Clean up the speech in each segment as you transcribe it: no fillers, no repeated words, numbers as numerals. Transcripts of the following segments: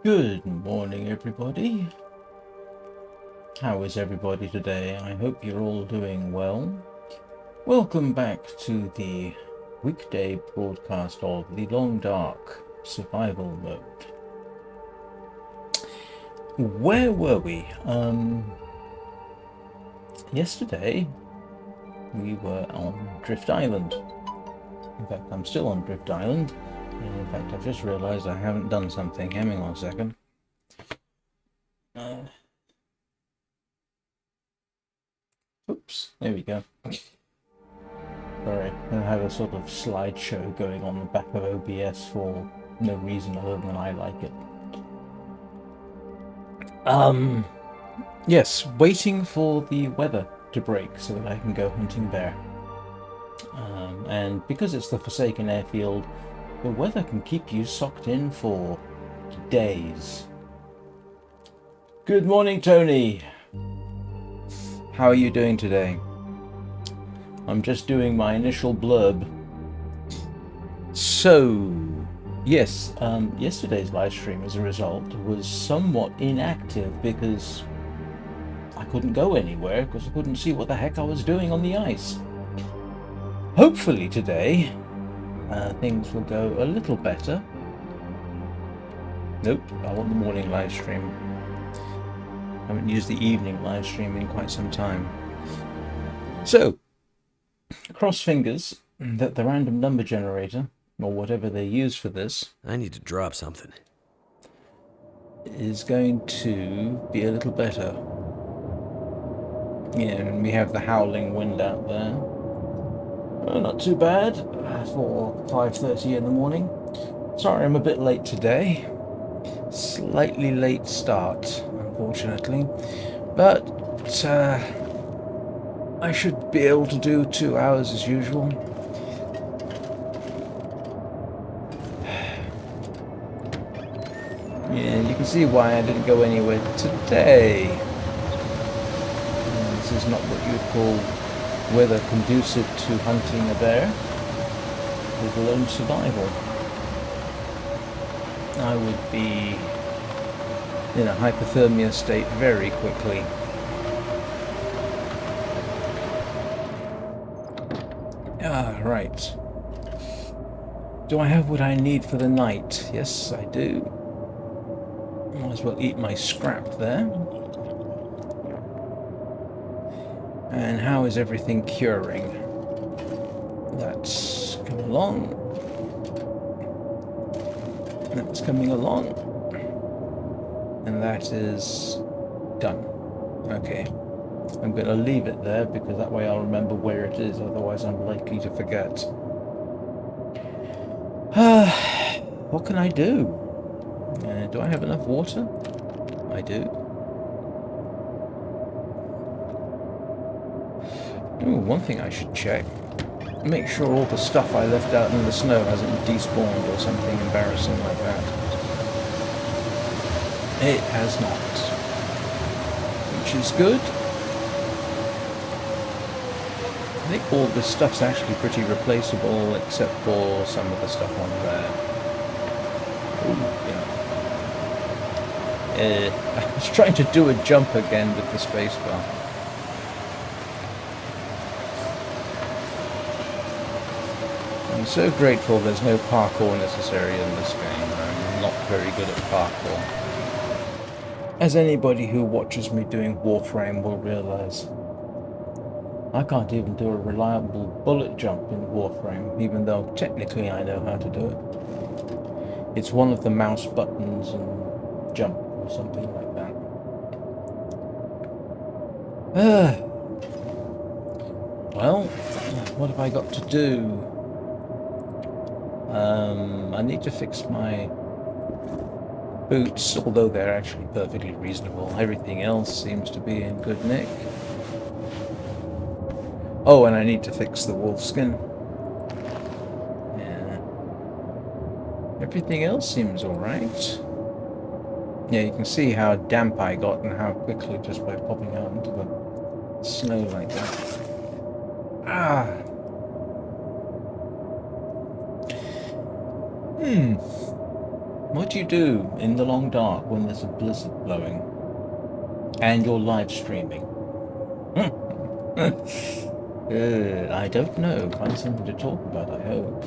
Good morning, everybody. How is everybody today? I hope you're all doing well. Welcome back to the weekday broadcast of the Long Dark Survival Mode. Where were we? Yesterday we were on Drift Island. In fact, I'm still on Drift Island. And in fact, I've just realized I haven't done something. Hang on a second. Oops, there we go. Sorry, I have a sort of slideshow going on the back of OBS for no reason other than I like it. Yes, waiting for the weather to break so that I can go hunting bear. And because it's the Forsaken Airfield, the weather can keep you socked in for days. Good morning, Tony. How are you doing today? I'm just doing my initial blurb. So, yes, yesterday's live stream, as a result, was somewhat inactive because I couldn't go anywhere because I couldn't see what the heck I was doing on the ice. Hopefully today, things will go a little better. Nope, I want the morning live stream. I haven't used the evening live stream in quite some time. So, cross fingers that the random number generator, or whatever they use for this, I need to drop something. is going to be a little better. Yeah, and we have the howling wind out there. Well, not too bad for 5:30 in the morning. Sorry I'm a bit late today. Slightly late start, unfortunately. But I should be able to do 2 hours as usual. Yeah, you can see why I didn't go anywhere today. This is not what you would call weather conducive to hunting a bear, let alone survival. I would be in a hypothermia state very quickly. Right. Do I have what I need for the night? Yes, I do. Might as well eat my scrap there. And how is everything curing? That's come along. That's coming along. And that is done. Okay. I'm going to leave it there because that way I'll remember where it is, otherwise I'm likely to forget. What can I do? Do I have enough water? I do. Ooh, one thing I should check. Make sure all the stuff I left out in the snow hasn't despawned or something embarrassing like that. It has not. Which is good. I think all this stuff's actually pretty replaceable, except for some of the stuff on there. Ooh, yeah. I was trying to do a jump again with the spacebar. I'm so grateful there's no parkour necessary in this game. I'm not very good at parkour. As anybody who watches me doing Warframe will realize. I can't even do a reliable bullet jump in Warframe, even though technically I know how to do it. It's one of the mouse buttons and jump or something like that. Well, what have I got to do? I need to fix my boots, although they're actually perfectly reasonable. Everything else seems to be in good nick. Oh, and I need to fix the wolf skin. Yeah. Everything else seems alright. Yeah, you can see how damp I got and how quickly just by popping out into the snow like that. What do you do in the long dark when there's a blizzard blowing and you're live streaming? I don't know. Find something to talk about, I hope.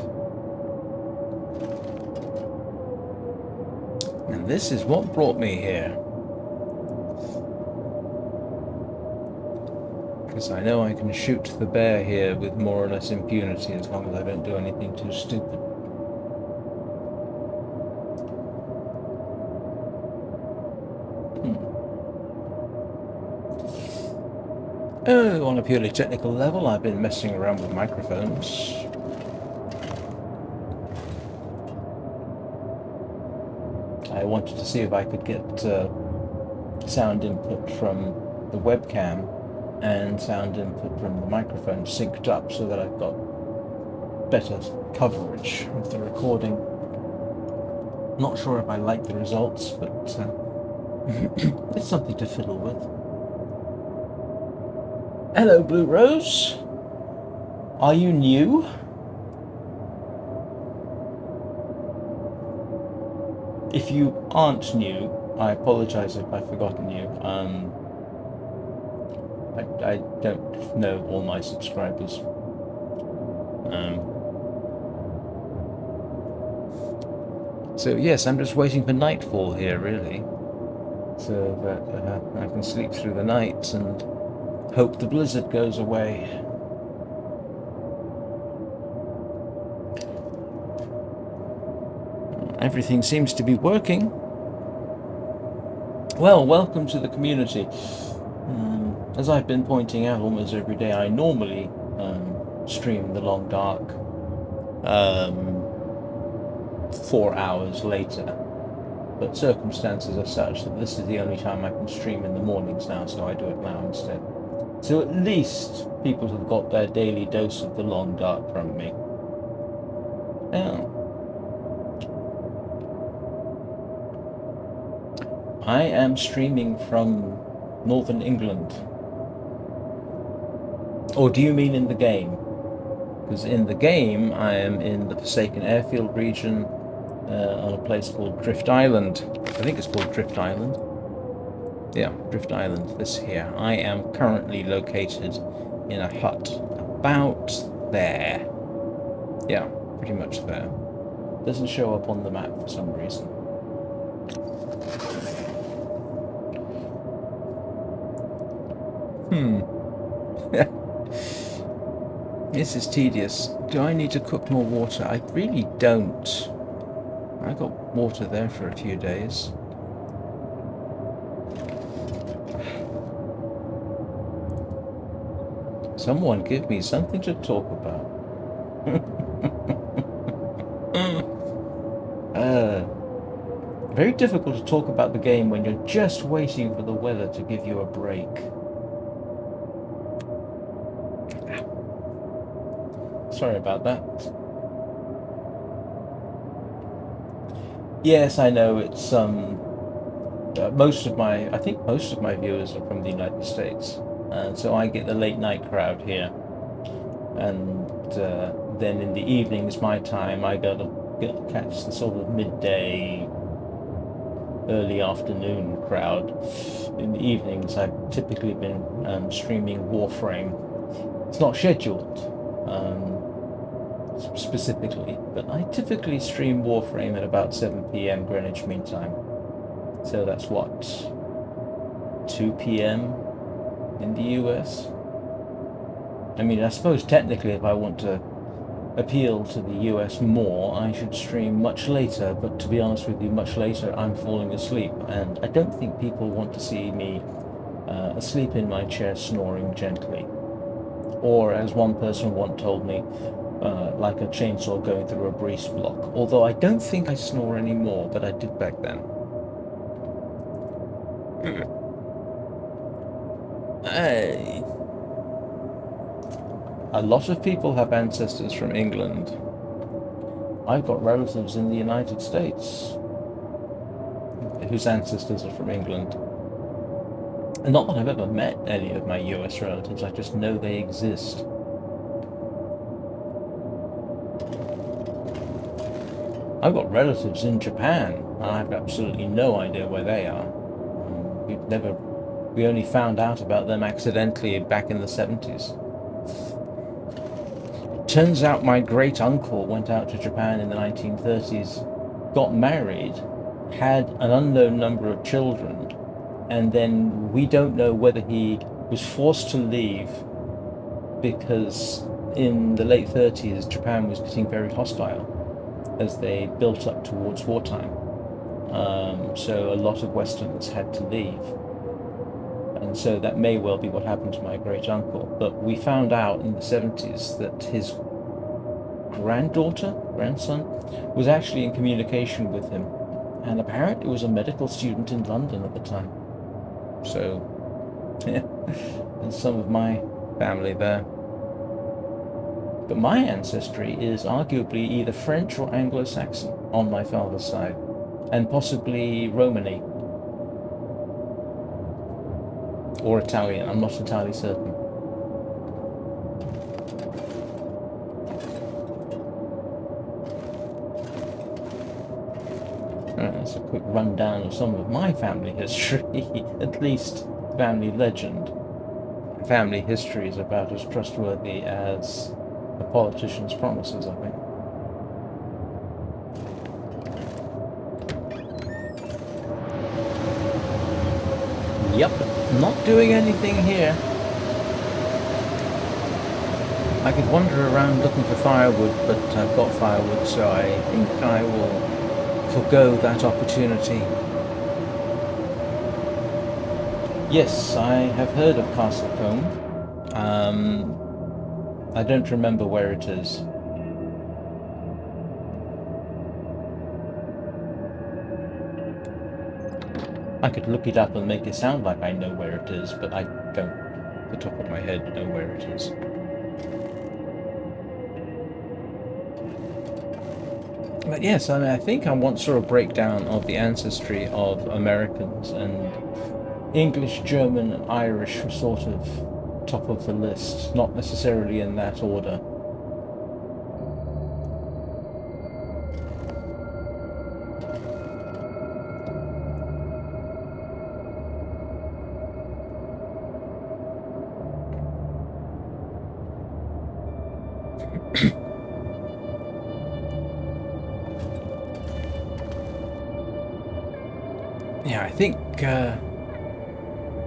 And this is what brought me here. Because I know I can shoot the bear here with more or less impunity as long as I don't do anything too stupid. Oh, on a purely technical level, I've been messing around with microphones. I wanted to see if I could get sound input from the webcam and sound input from the microphone synced up so that I've got better coverage of the recording. Not sure if I like the results, but it's something to fiddle with. Hello, Blue Rose. Are you new? If you aren't new, I apologize if I've forgotten you. I don't know all my subscribers. So yes, I'm just waiting for nightfall here, really, so that I can sleep through the night and hope the blizzard goes away. Everything seems to be working. Well, welcome to the community. As I've been pointing out almost every day, I normally stream The Long Dark 4 hours later, but circumstances are such that this is the only time I can stream in the mornings now, so I do it now instead. So at least people have got their daily dose of The Long Dark from me. Now, I am streaming from Northern England. Or do you mean in the game? Because in the game, I am in the Forsaken Airfield region on a place called Drift Island. I think it's called Drift Island. Yeah, Drift Island, this here. I am currently located in a hut about there. Yeah, pretty much there. Doesn't show up on the map for some reason. This is tedious. Do I need to cook more water? I really don't. I got water there for a few days. Someone give me something to talk about. Very difficult to talk about the game when you're just waiting for the weather to give you a break. Sorry about that. Yes, I know it's I think most of my viewers are from the United States, and so I get the late night crowd here, and then in the evenings, my time, I gotta catch the sort of midday, early afternoon crowd. In the evenings, I've typically been streaming Warframe. It's not scheduled. Specifically, but I typically stream Warframe at about 7 p.m. Greenwich Mean Time. So that's what, 2 p.m. in the US? I mean, I suppose technically if I want to appeal to the US more, I should stream much later, but to be honest with you, much later I'm falling asleep, and I don't think people want to see me asleep in my chair snoring gently. Or, as one person once told me, like a chainsaw going through a breeze block. Although I don't think I snore anymore, but I did back then. Hey. A lot of people have ancestors from England. I've got relatives in the United States whose ancestors are from England. And not that I've ever met any of my US relatives, I just know they exist. I've got relatives in Japan I have absolutely no idea where they are. We only found out about them accidentally back in the 70s. Turns out my great uncle went out to Japan in the 1930s, got married, had an unknown number of children, and then we don't know whether he was forced to leave because in the late 30s Japan was getting very hostile as they built up towards wartime. So a lot of Westerners had to leave. And so that may well be what happened to my great uncle. But we found out in the 70s that his grandson, was actually in communication with him. And apparently was a medical student in London at the time. So, yeah, there's some of my family there. But my ancestry is arguably either French or Anglo-Saxon on my father's side, and possibly Romany. Or Italian, I'm not entirely certain. That's a quick rundown of some of my family history, at least family legend. Family history is about as trustworthy as a politician's promises, I think. Yep, not doing anything here. I could wander around looking for firewood, but I've got firewood, so I think I will forgo that opportunity. Yes, I have heard of Castlecombe. I don't remember where it is. I could look it up and make it sound like I know where it is, but I don't, off the top of my head, know where it is. But yes, I think I want sort of breakdown of the ancestry of Americans, and English, German, and Irish were sort of top of the list, not necessarily in that order. Yeah, I think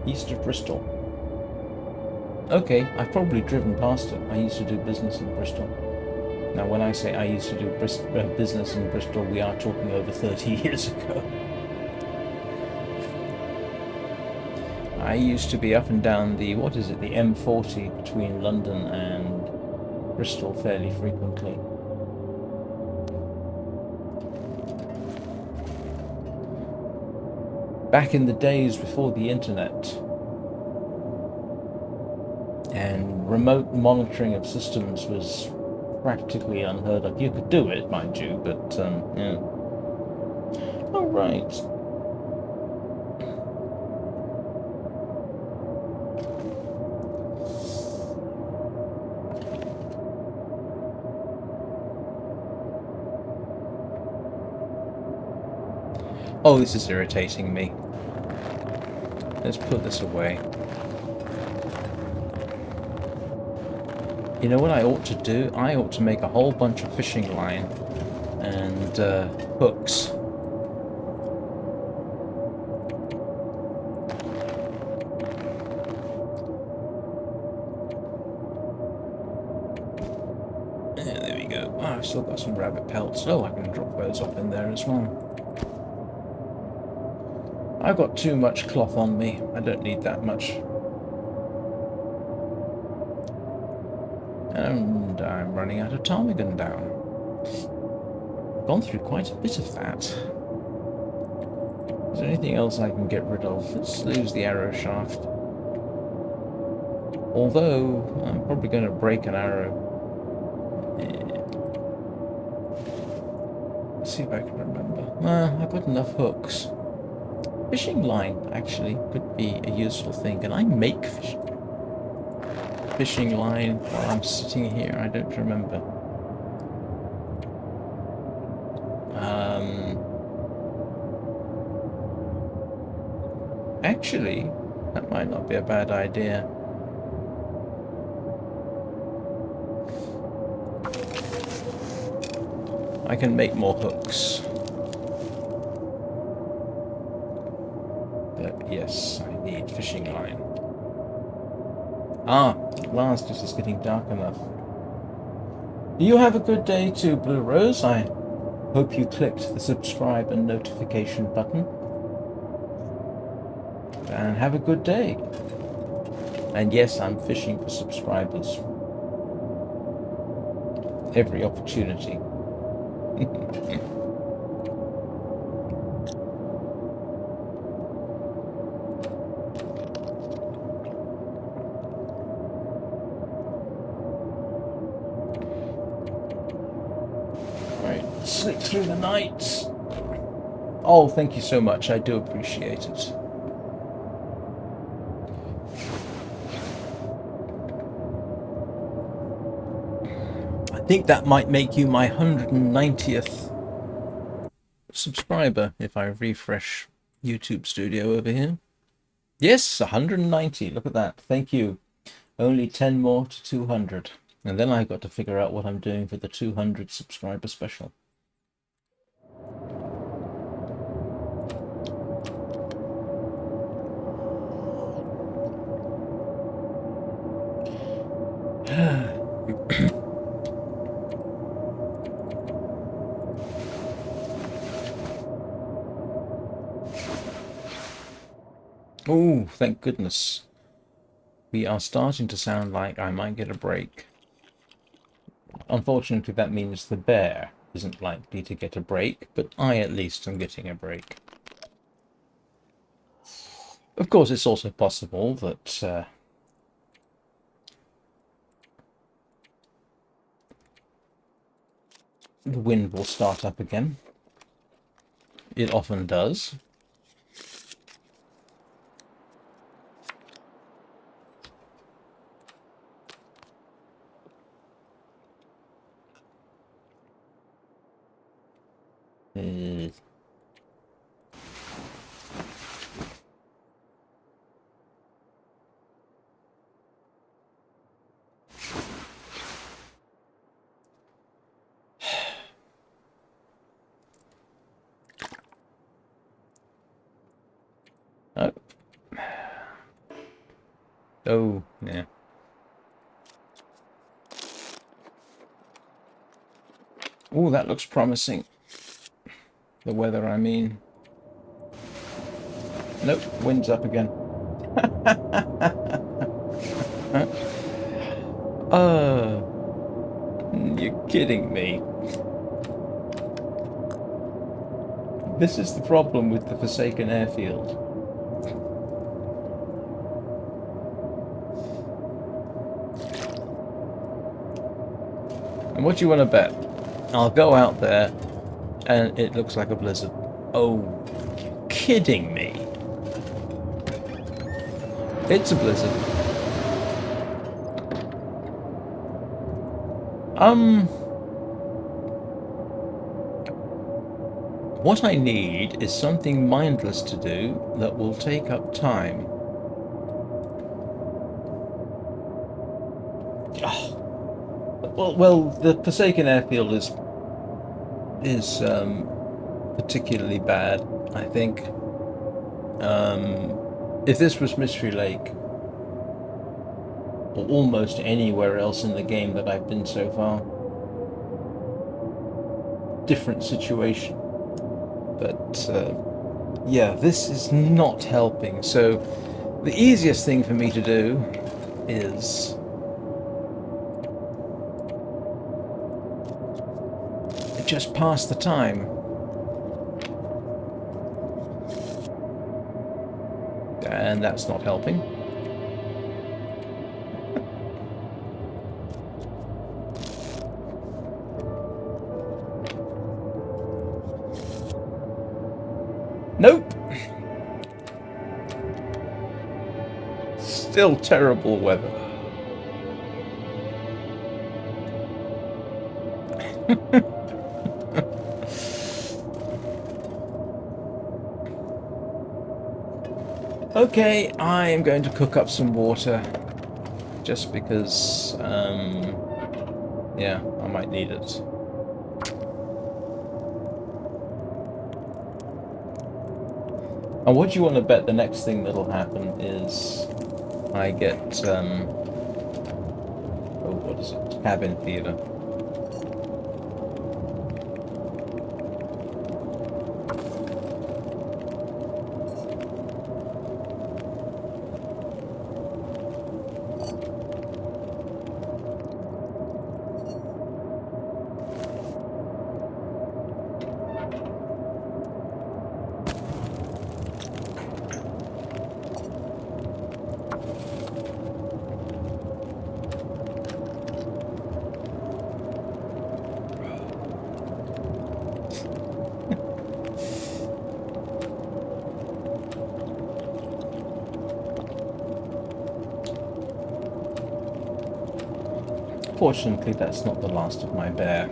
east of Bristol. Okay, I've probably driven past it. I used to do business in Bristol. Now, when I say I used to do business in Bristol, we are talking over 30 years ago. I used to be up and down the, what is it, the M40 between London and Bristol fairly frequently. Back in the days before the internet and remote monitoring of systems was practically unheard of. You could do it, mind you, but yeah. All right. Oh, this is irritating me. Let's put this away. You know what I ought to do? I ought to make a whole bunch of fishing line and hooks. Yeah, there we go. Oh, I've still got some rabbit pelts. Oh, I can drop those off in there as well. I've got too much cloth on me. I don't need that much. And I'm running out of ptarmigan down. Gone through quite a bit of that. Is there anything else I can get rid of? Let's lose the arrow shaft. Although, I'm probably going to break an arrow. Let's see if I can remember. I've got enough hooks. Fishing line, actually, could be a useful thing. And I make fishing line while I'm sitting here. I don't remember. Actually, that might not be a bad idea. I can make more hooks. But yes, I need fishing line. Ah, at last it is getting dark enough. You have a good day too, Blue Rose. I hope you clicked the subscribe and notification button. And have a good day. And yes, I'm fishing for subscribers. Every opportunity. Right, slip through the night. Oh, thank you so much. I do appreciate it. I think that might make you my 190th subscriber if I refresh YouTube Studio over here. Yes, 190. Look at that. Thank you. Only 10 more to 200. And then I've got to figure out what I'm doing for the 200 subscriber special. Oh, thank goodness. We are starting to sound like I might get a break. Unfortunately, that means the bear isn't likely to get a break, but I at least am getting a break. Of course, it's also possible that the wind will start up again. It often does. Oh. Oh, yeah. Oh, that looks promising. The weather, I mean. Nope, wind's up again. You're kidding me. This is the problem with the Forsaken Airfield. And what do you want to bet? I'll go out there and it looks like a blizzard. Oh, you're kidding me. It's a blizzard. What I need is something mindless to do that will take up time. Oh. Well, the Forsaken Airfield is particularly bad, I think. If this was Mystery Lake, or almost anywhere else in the game that I've been so far, different situation. But yeah, this is not helping. So the easiest thing for me to do is just pass the time. And that's not helping. Nope. Still terrible weather. Okay, I am going to cook up some water. Just because, yeah, I might need it. And what do you want to bet the next thing that'll happen is I get, oh, what is it? Cabin fever. Fortunately, that's not the last of my bear.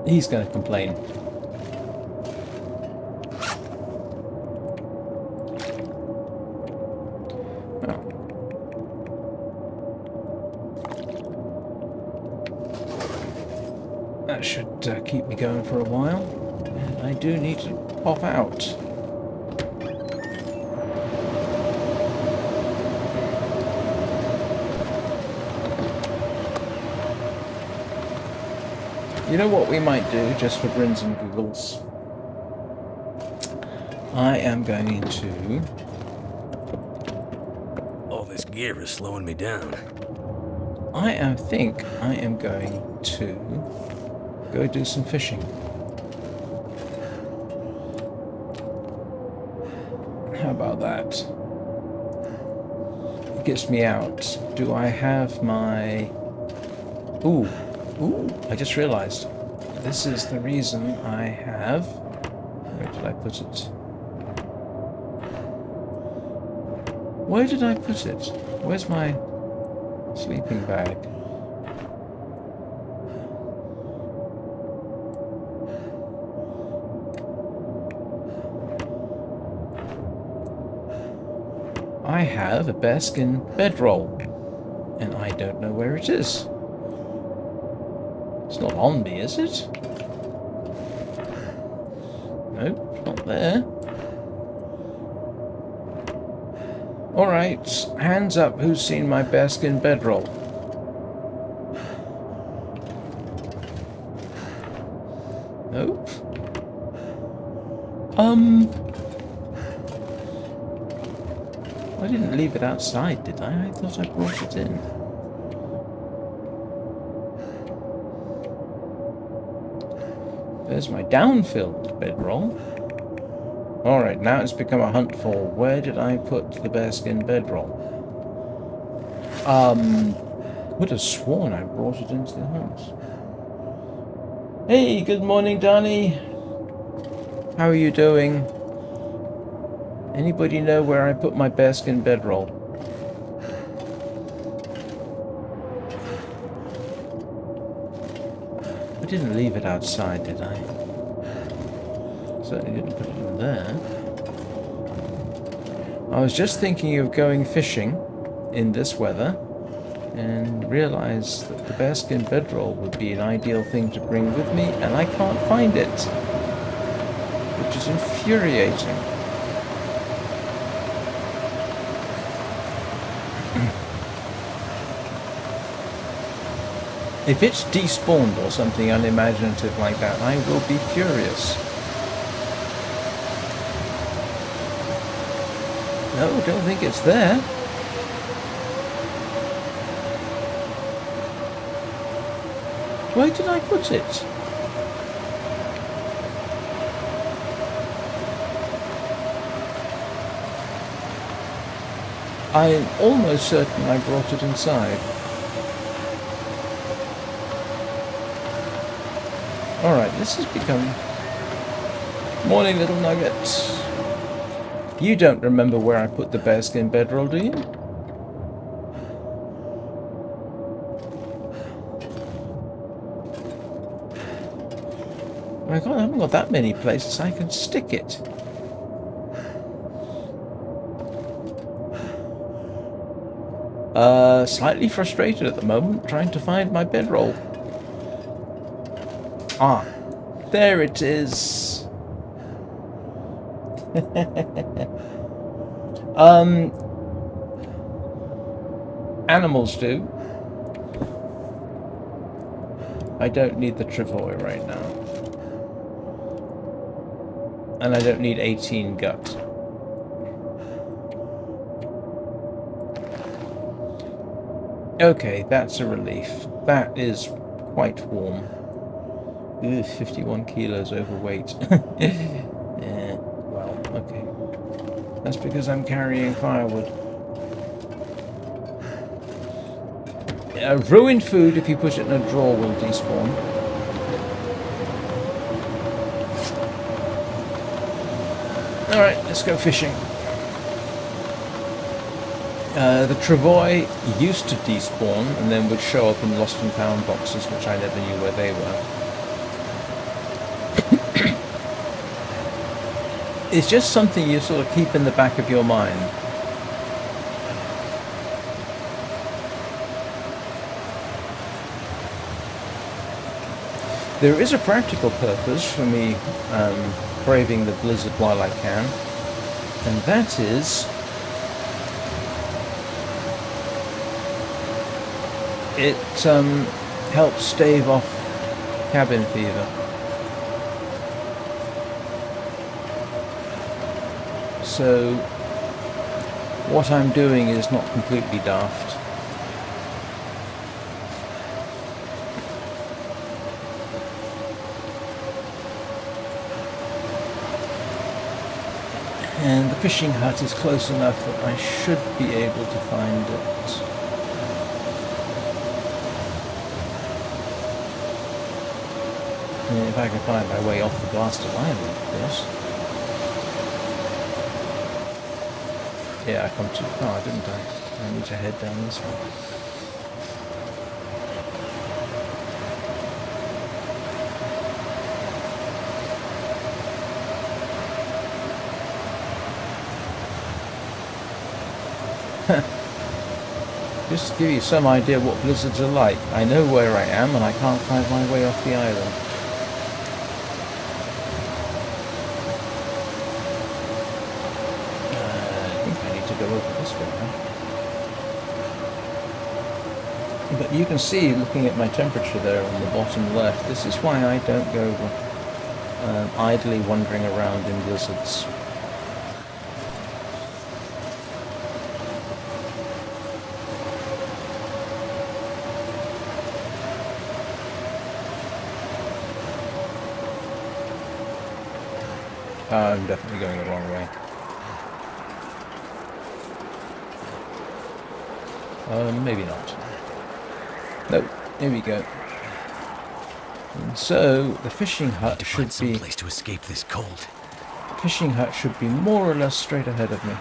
He's going to complain. Oh. That should keep me going for a while. And I do need to pop out. You know what we might do, just for grins and giggles? I am going to... All this gear is slowing me down. I think I am going to go do some fishing. How about that? It gets me out. Do I have my... Ooh, I just realized. This is the reason I have... Where did I put it? Where did I put it? Where's my sleeping bag? I have a bearskin bedroll, and I don't know where it is. It's not on me, is it? Nope, it's not there. Alright, hands up, who's seen my bearskin bedroll? Nope. I didn't leave it outside, did I? I thought I brought it in. There's my down-filled bedroll. Alright, now it's become a hunt for where did I put the bearskin bedroll? Would have sworn I brought it into the house. Hey, good morning, Danny. How are you doing? Anybody know where I put my bearskin bedroll? I didn't leave it outside, did I? Certainly didn't put it in there. I was just thinking of going fishing in this weather and realized that the bearskin bedroll would be an ideal thing to bring with me, and I can't find it, which is infuriating. If it's despawned or something unimaginative like that, I will be furious. No, don't think it's there. Where did I put it? I'm almost certain I brought it inside. Alright, this has become... Morning, little nuggets. You don't remember where I put the bearskin bedroll, do you? my god, I haven't got that many places I can stick it. Slightly frustrated at the moment, trying to find my bedroll. Ah, there it is. Animals do. I don't need the travois right now. And I don't need 18 gut. Okay, that's a relief. That is quite warm. Ugh, 51 kilos overweight. Yeah, well, okay. That's because I'm carrying firewood. Ruined food, if you put it in a drawer, will despawn. Alright, let's go fishing. The travois used to despawn and then would show up in lost and found boxes, which I never knew where they were. It's just something you sort of keep in the back of your mind. There is a practical purpose for me braving the blizzard while I can, and that is it helps stave off cabin fever. So what I'm doing is not completely daft. And the fishing hut is close enough that I should be able to find it. And if I can find my way off the blasted island, of course. Yeah, I come too far, didn't I? I need to head down this way. Just to give you some idea what blizzards are like, I know where I am and I can't find my way off the island. I think I need to go over this way now. But you can see, looking at my temperature there on the bottom left, this is why I don't go idly wandering around in blizzards. I'm definitely going the wrong way. Maybe not. Nope, here we go. And so, the fishing hut should be... some place to escape this cold. Fishing hut should be more or less straight ahead of me.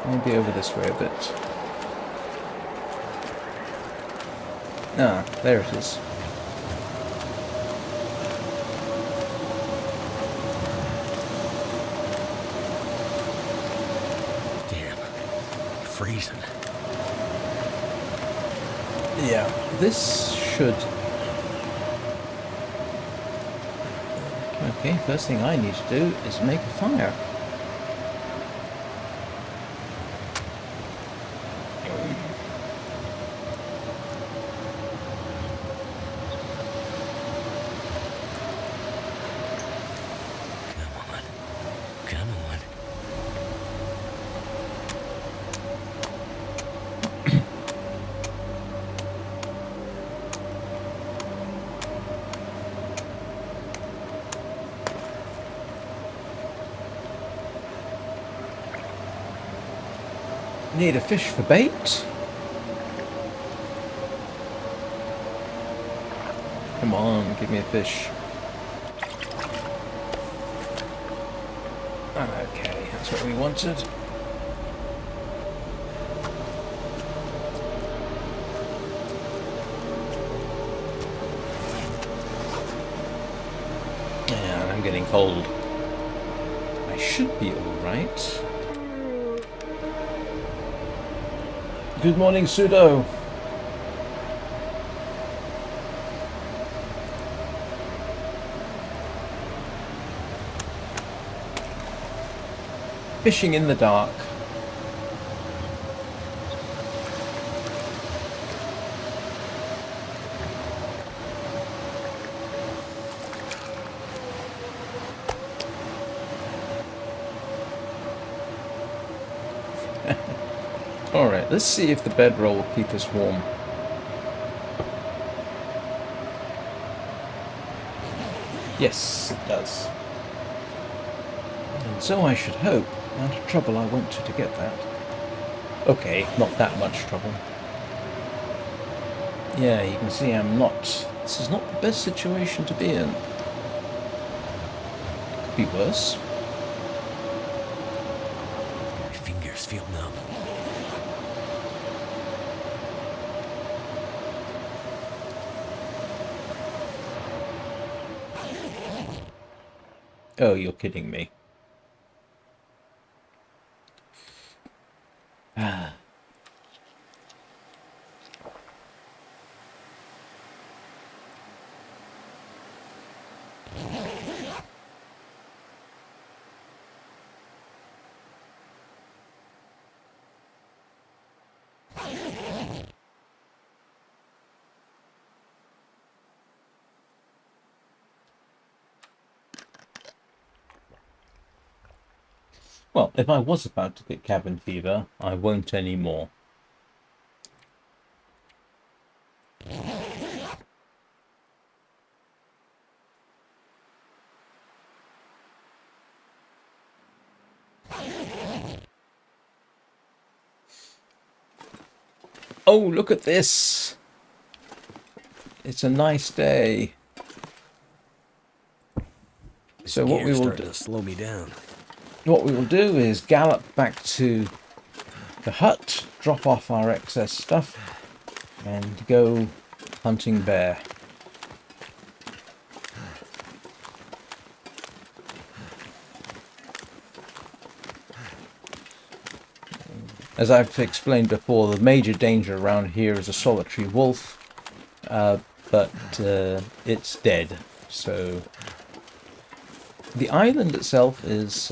Maybe over this way a bit. Ah, there it is. Damn. Freezing. Yeah, this should... Okay, first thing I need to do is make a fire. Come on. Need a fish for bait. Come on, give me a fish. Okay, that's what we wanted. And I'm getting cold. I should be alright. Good morning, Pseudo. Fishing in the dark. Alright, let's see if the bedroll will keep us warm. Yes, it does. And so I should hope. Amount of trouble I went to get that. Okay, not that much trouble. Yeah, you can see I'm not... This is not the best situation to be in. Could be worse. My fingers feel numb. Oh, you're kidding me. Ah. Well, if I was about to get cabin fever, I won't anymore. Oh, look at this! It's a nice day. So what we will do, to slow me down. what we will do is gallop back to the hut, drop off our excess stuff, and go hunting bear. As I've explained before, the major danger around here is a solitary wolf, but it's dead. So the island itself is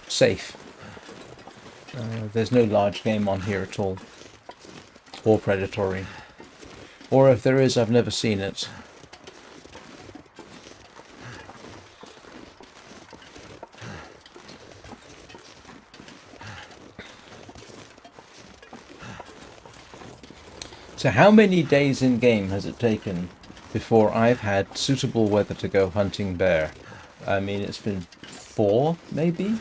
safe. There's no large game on here at all, or predatory. Or if there is, I've never seen it. So how many days in game has it taken before I've had suitable weather to go hunting bear? I mean, it's been 4, maybe?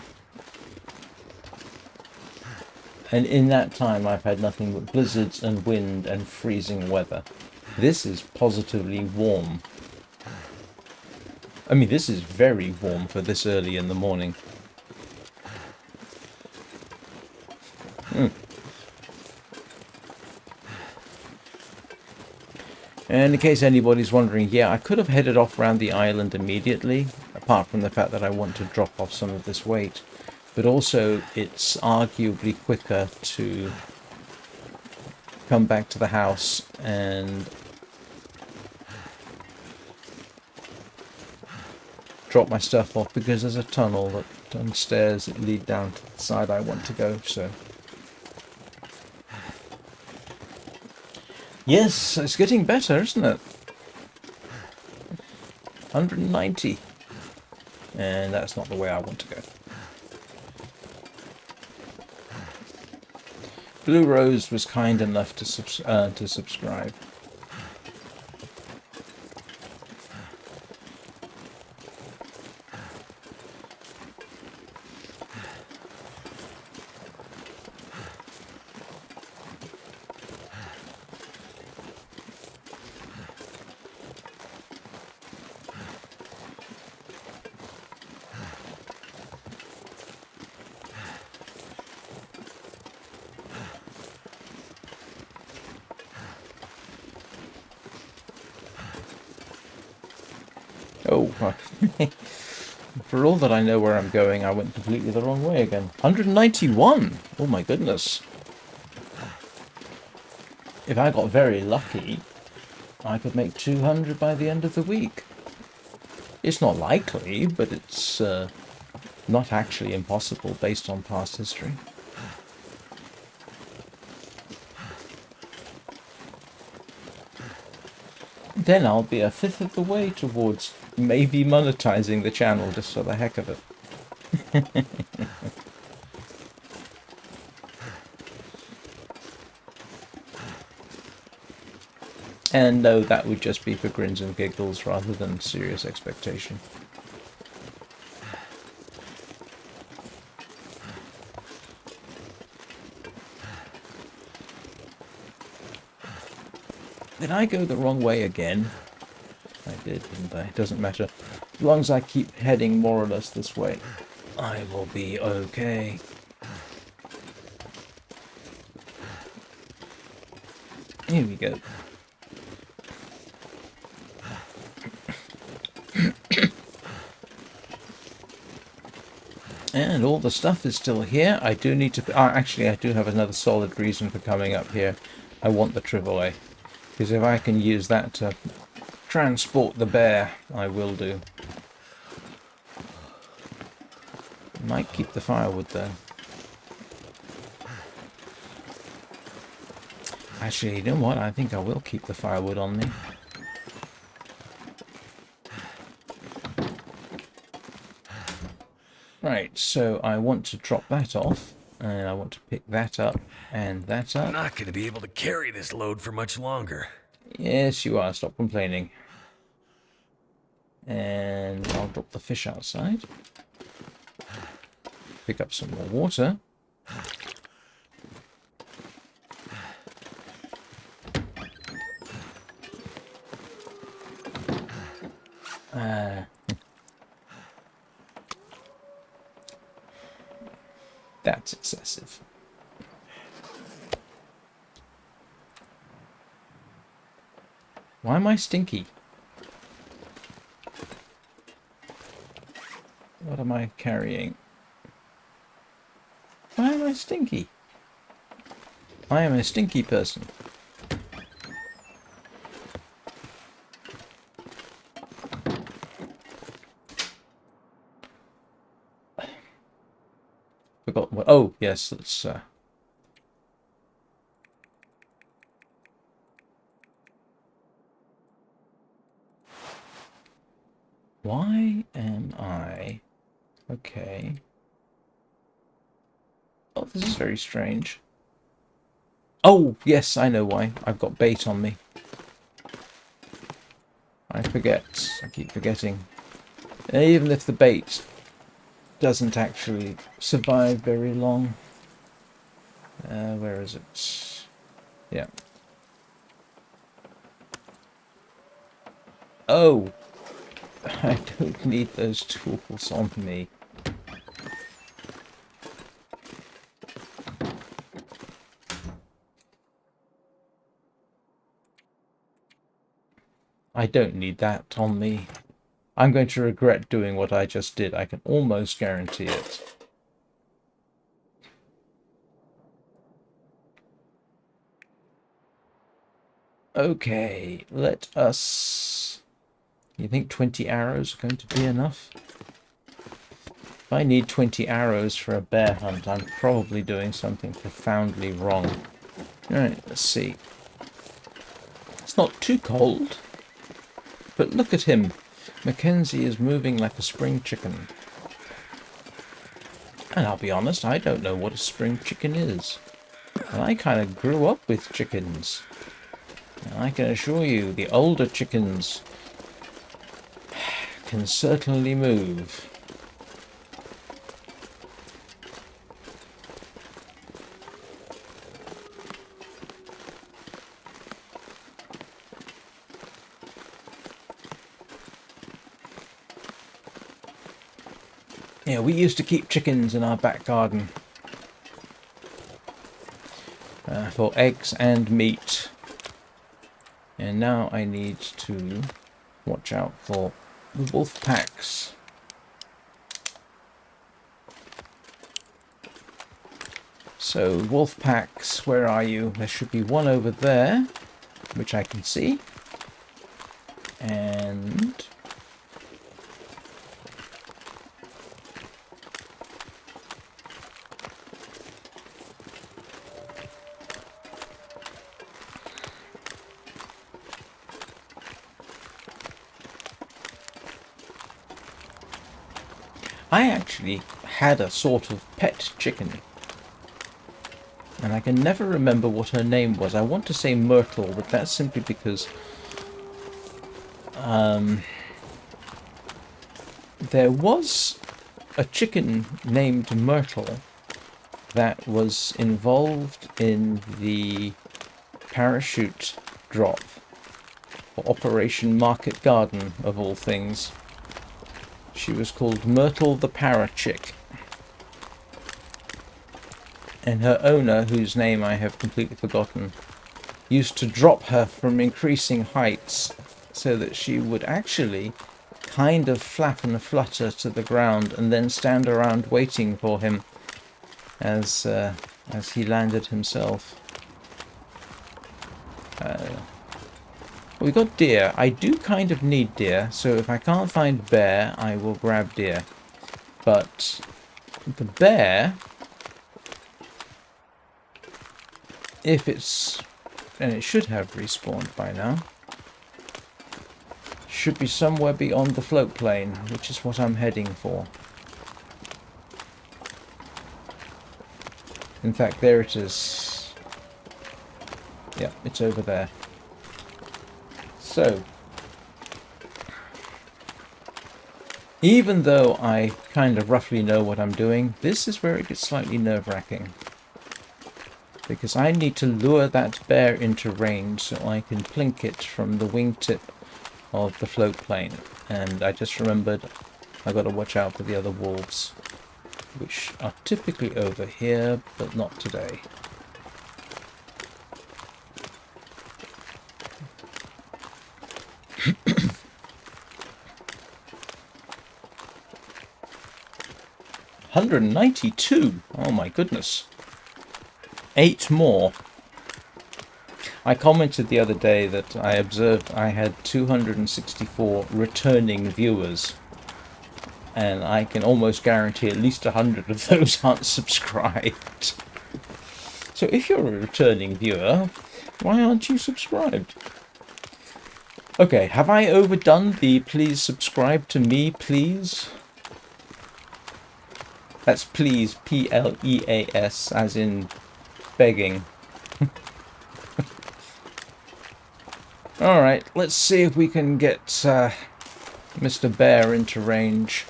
And in that time I've had nothing but blizzards and wind and freezing weather. This is positively warm. I mean, this is very warm for this early in the morning. And in case anybody's wondering, yeah, I could have headed off around the island immediately, apart from the fact that I want to drop off some of this weight. But also, it's arguably quicker to come back to the house and drop my stuff off, because there's a tunnel and stairs that lead down to the side I want to go, so... Yes, it's getting better, isn't it? 190. And that's not the way I want to go. Blue Rose was kind enough to subscribe. Oh, for all that I know where I'm going, I went completely the wrong way again. 191! Oh my goodness. If I got very lucky, I could make 200 by the end of the week. It's not likely, but it's not actually impossible based on past history. Then I'll be a fifth of the way towards maybe monetizing the channel just for the heck of it. And no, that would just be for grins and giggles rather than serious expectation. Did I go the wrong way again? I did, didn't I? It doesn't matter. As long as I keep heading more or less this way, I will be okay. Here we go. And all the stuff is still here. I do need to... actually, I do have another solid reason for coming up here. I want the Trivoli. Because if I can use that to transport the bear, I will do. Might keep the firewood, though. Actually, you know what? I think I will keep the firewood on me. Right, so I want to drop that off, and I want to pick that up, and that up. I'm not going to be able to carry this load for much longer. Yes, you are. Stop complaining. And I'll drop the fish outside. Pick up some more water. That's excessive. Why am I stinky? What am I carrying? Why am I stinky? I am a stinky person. Forgot what... Oh, yes, let's... Why am I... Okay. Oh, this is very strange. Oh, yes, I know why. I've got bait on me. I forget. I keep forgetting. And even if the bait doesn't actually survive very long. Where is it? Yeah. Oh! I don't need those tools on me. I don't need that on me. I'm going to regret doing what I just did. I can almost guarantee it. Okay, let us... You think 20 arrows are going to be enough? If I need 20 arrows for a bear hunt, I'm probably doing something profoundly wrong. Alright, let's see. It's not too cold. But look at him. Mackenzie is moving like a spring chicken. And I'll be honest, I don't know what a spring chicken is. And I kind of grew up with chickens. And I can assure you, the older chickens can certainly move. Yeah, we used to keep chickens in our back garden for eggs and meat. And now I need to watch out for the wolf packs. So, wolf packs, where are you? There should be one over there, which I can see. And I actually had a sort of pet chicken. And I can never remember what her name was. I want to say Myrtle, but that's simply because there was a chicken named Myrtle that was involved in the parachute drop for Operation Market Garden, of all things. She was called Myrtle the Parachick. And her owner, whose name I have completely forgotten, used to drop her from increasing heights so that she would actually kind of flap and flutter to the ground and then stand around waiting for him as he landed himself. We got deer. I do kind of need deer, so if I can't find bear, I will grab deer. But the bear, if it's, and it should have respawned by now, should be somewhere beyond the float plane, which is what I'm heading for. In fact, there it is. Yeah, it's over there. So, even though I kind of roughly know what I'm doing, this is where it gets slightly nerve-wracking. Because I need to lure that bear into range so I can plink it from the wingtip of the float plane. And I just remembered I've got to watch out for the other wolves, which are typically over here, but not today. $192. Oh my goodness. 8 more. I commented the other day that I observed I had 264 returning viewers. And I can almost guarantee at least 100 of those aren't subscribed. So if you're a returning viewer, why aren't you subscribed? Okay, have I overdone the please subscribe to me, please? That's please, P-L-E-A-S, as in begging. Alright, let's see if we can get Mr. Bear into range.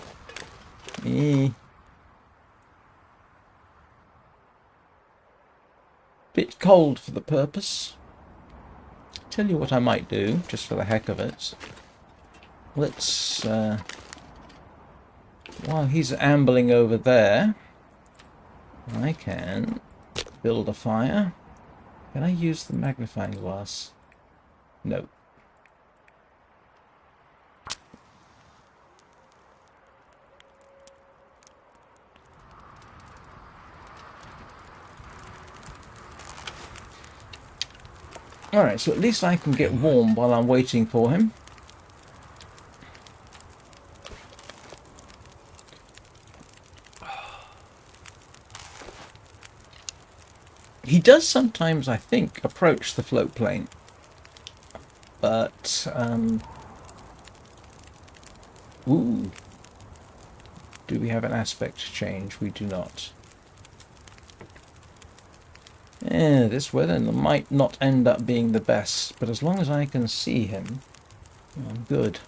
Bit cold for the purpose. Tell you what I might do, just for the heck of it. Let's, while he's ambling over there, I can build a fire. Can I use the magnifying glass? No. Alright, so at least I can get warm while I'm waiting for him. He does sometimes, I think, approach the float plane. But, ooh. Do we have an aspect change? We do not. Yeah, this weather might not end up being the best, but as long as I can see him, I'm good.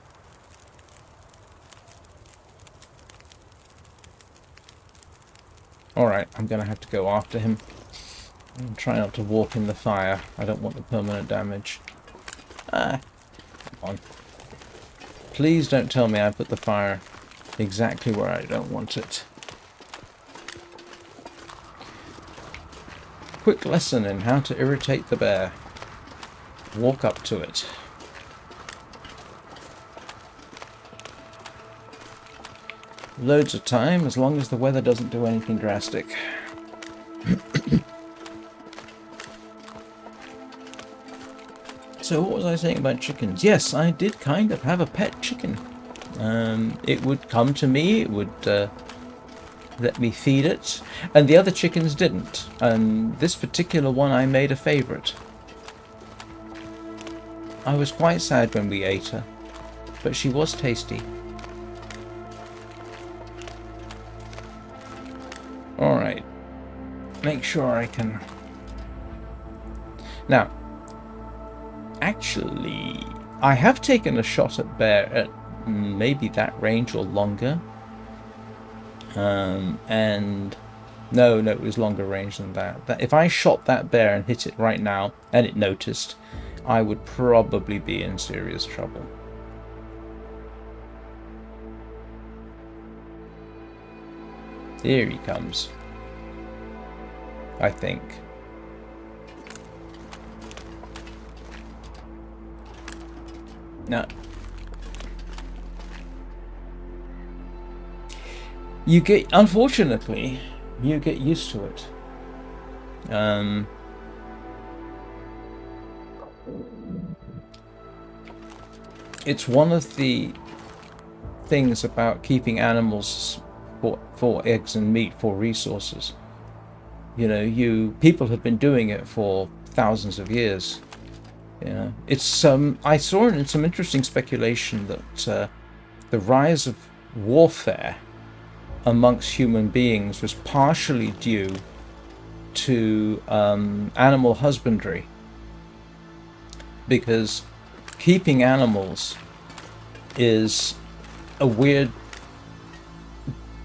Alright, I'm going to have to go after him. And try not to walk in the fire. I don't want the permanent damage. Ah, come on. Please don't tell me I put the fire exactly where I don't want it. Quick lesson in how to irritate the bear. Walk up to it. loads of time, as long as the weather doesn't do anything drastic. So what was I saying about chickens? Yes, I did kind of have a pet chicken. It would come to me, it would let me feed it, and the other chickens didn't. And this particular one I made a favourite. I was quite sad when we ate her, but she was tasty. Alright, make sure I can... Now, actually, I have taken a shot at bear at maybe that range or longer. And no, it was longer range than that. If I shot that bear and hit it right now, and it noticed, I would probably be in serious trouble. Here he comes, I think. Now, unfortunately, you get used to it. It's one of the things about keeping animals for eggs and meat, for resources. You know, people have been doing it for thousands of years. You know, it's I saw in some interesting speculation that the rise of warfare amongst human beings was partially due to animal husbandry, because keeping animals is a weird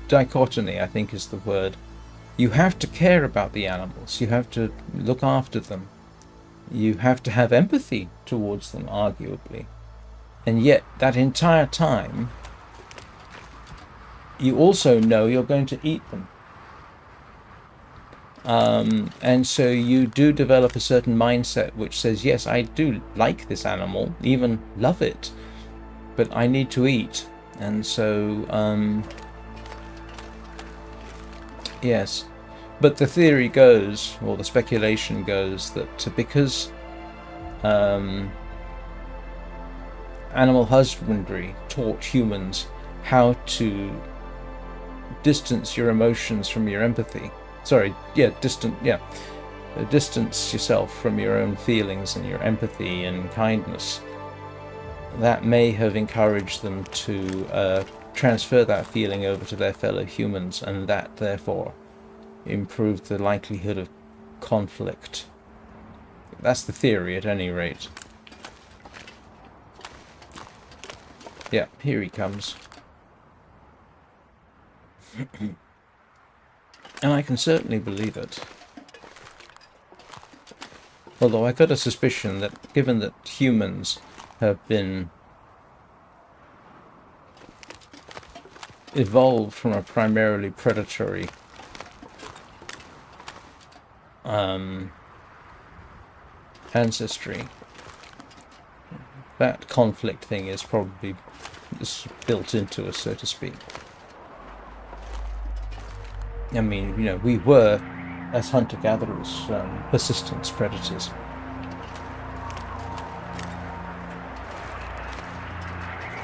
dichotomy, I think is the word. You have to care about the animals, you have to look after them, you have to have empathy towards them, arguably, and yet that entire time you also know you're going to eat them. And so you do develop a certain mindset which says, yes, I do like this animal, even love it, but I need to eat. And so, yes. But the theory goes, or the speculation goes, that because animal husbandry taught humans how to distance your emotions from your empathy. Distance yourself from your own feelings and your empathy and kindness. That may have encouraged them to transfer that feeling over to their fellow humans, and that therefore improved the likelihood of conflict. That's the theory, at any rate. Yeah, here he comes. And I can certainly believe it. Although I got a suspicion that, given that humans have been evolved from a primarily predatory ancestry, that conflict thing is probably built into us, so to speak. I mean, you know, we were, as hunter-gatherers, persistent predators.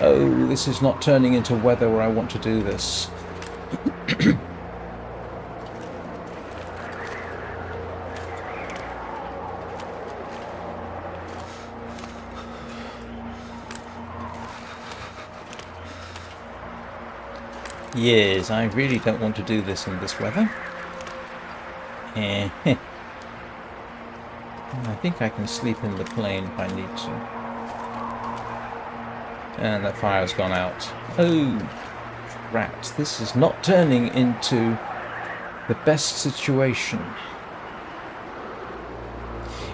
Oh, this is not turning into weather where I want to do this. Yes, I really don't want to do this in this weather. I think I can sleep in the plane if I need to. And the fire's gone out. Oh, rat. This is not turning into the best situation.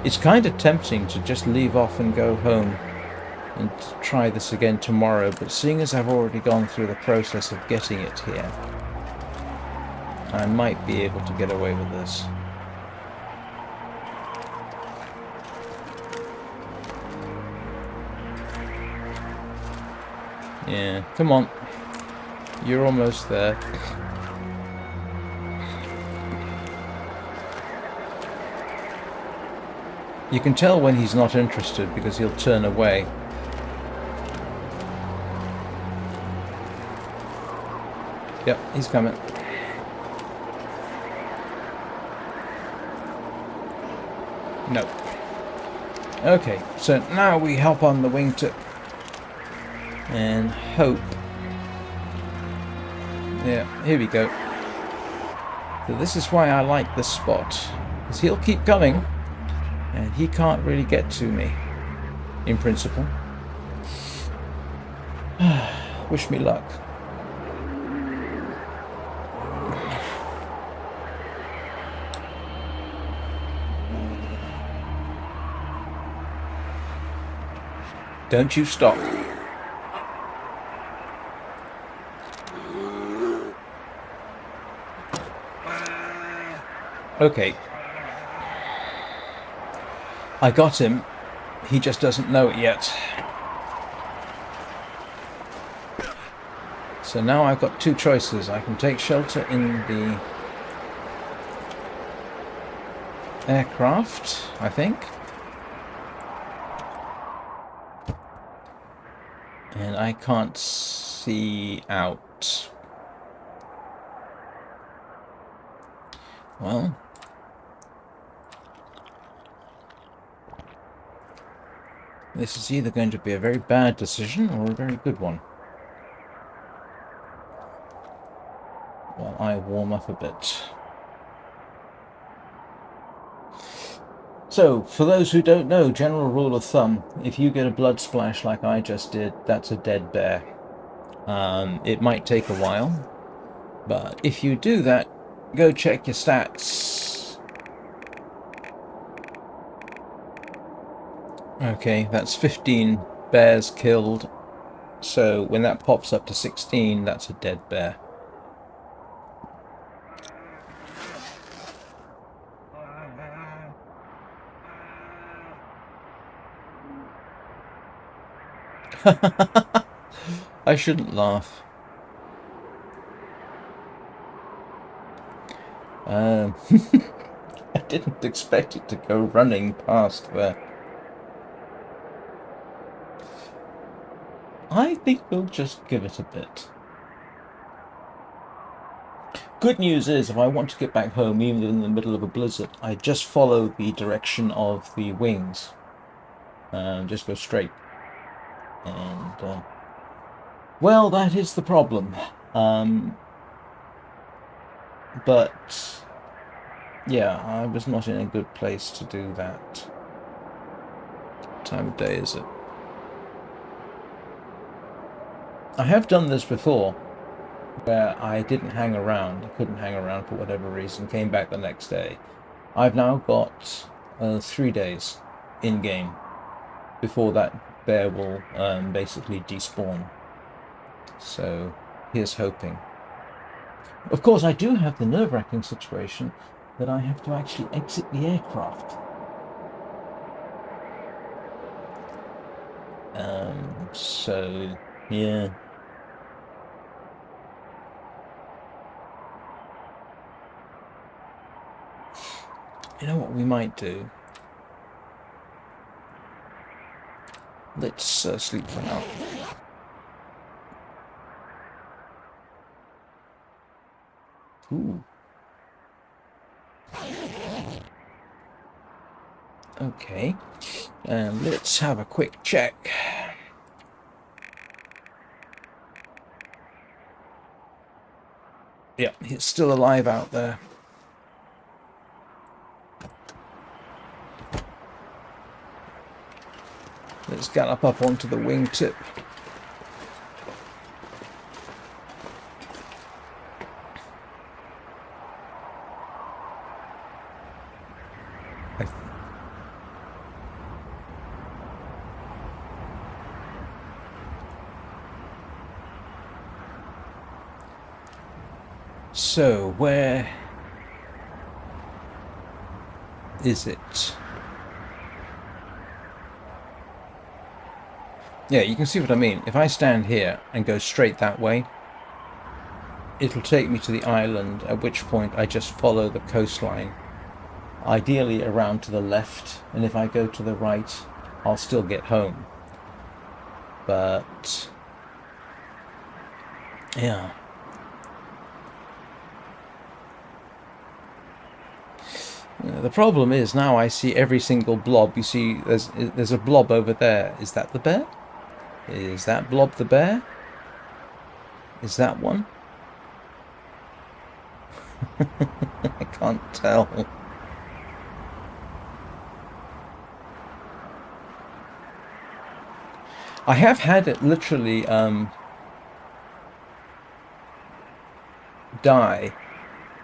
It's kind of tempting to just leave off and go home and try this again tomorrow, but seeing as I've already gone through the process of getting it here, I might be able to get away with this. Yeah, come on. You're almost there. You can tell when he's not interested because he'll turn away. Yep, he's coming. No. Okay, so now we hop on the wingtip and hope. Yeah, here we go. So this is why I like this spot, because he'll keep coming and he can't really get to me, in principle. Wish me luck. Don't you stop. Okay. I got him. He just doesn't know it yet. So now I've got two choices. I can take shelter in the aircraft, I think. And I can't see out. Well, this is either going to be a very bad decision or a very good one. While I warm up a bit. So, for those who don't know, general rule of thumb, if you get a blood splash like I just did, that's a dead bear. It might take a while, but if you do that, go check your stats. Okay, that's 15 bears killed, so when that pops up to 16, that's a dead bear. I shouldn't laugh. I didn't expect it to go running past there. I think we'll just give it a bit. Good news is, if I want to get back home, even in the middle of a blizzard, I just follow the direction of the wings. Just go straight. And, well, that is the problem. But, yeah, I was not in a good place to do that. What time of day is it? I have done this before, where I didn't hang around. I couldn't hang around for whatever reason, came back the next day. I've now got 3 days in-game before that bear will basically despawn. So here's hoping. Of course, I do have the nerve-wracking situation that I have to actually exit the aircraft. So, yeah. You know what we might do? Let's sleep for now. Ooh. Okay. Let's have a quick check. Yeah, he's still alive out there. Let's gallop up onto the wingtip. So, where is it? Yeah, you can see what I mean. If I stand here and go straight that way, it'll take me to the island, at which point I just follow the coastline, ideally around to the left, and if I go to the right, I'll still get home. But yeah. The problem is now I see every single blob. You see, there's a blob over there. Is that the bear? Is that blob the bear? Is that one? I can't tell. I have had it literally die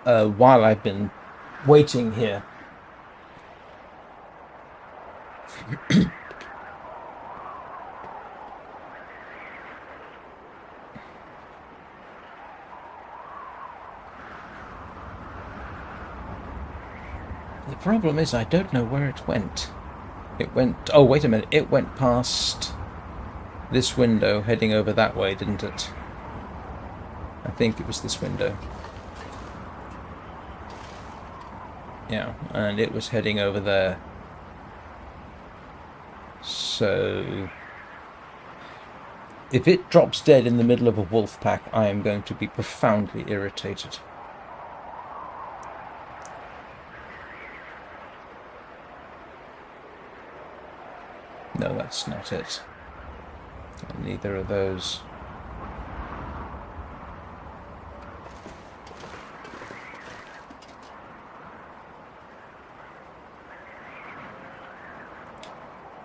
while I've been waiting here. The problem is I don't know where it went. It went... Oh, wait a minute. It went past this window heading over that way, didn't it? I think it was this window. Yeah, and it was heading over there. So if it drops dead in the middle of a wolf pack, I am going to be profoundly irritated. No, that's not it. Neither of those.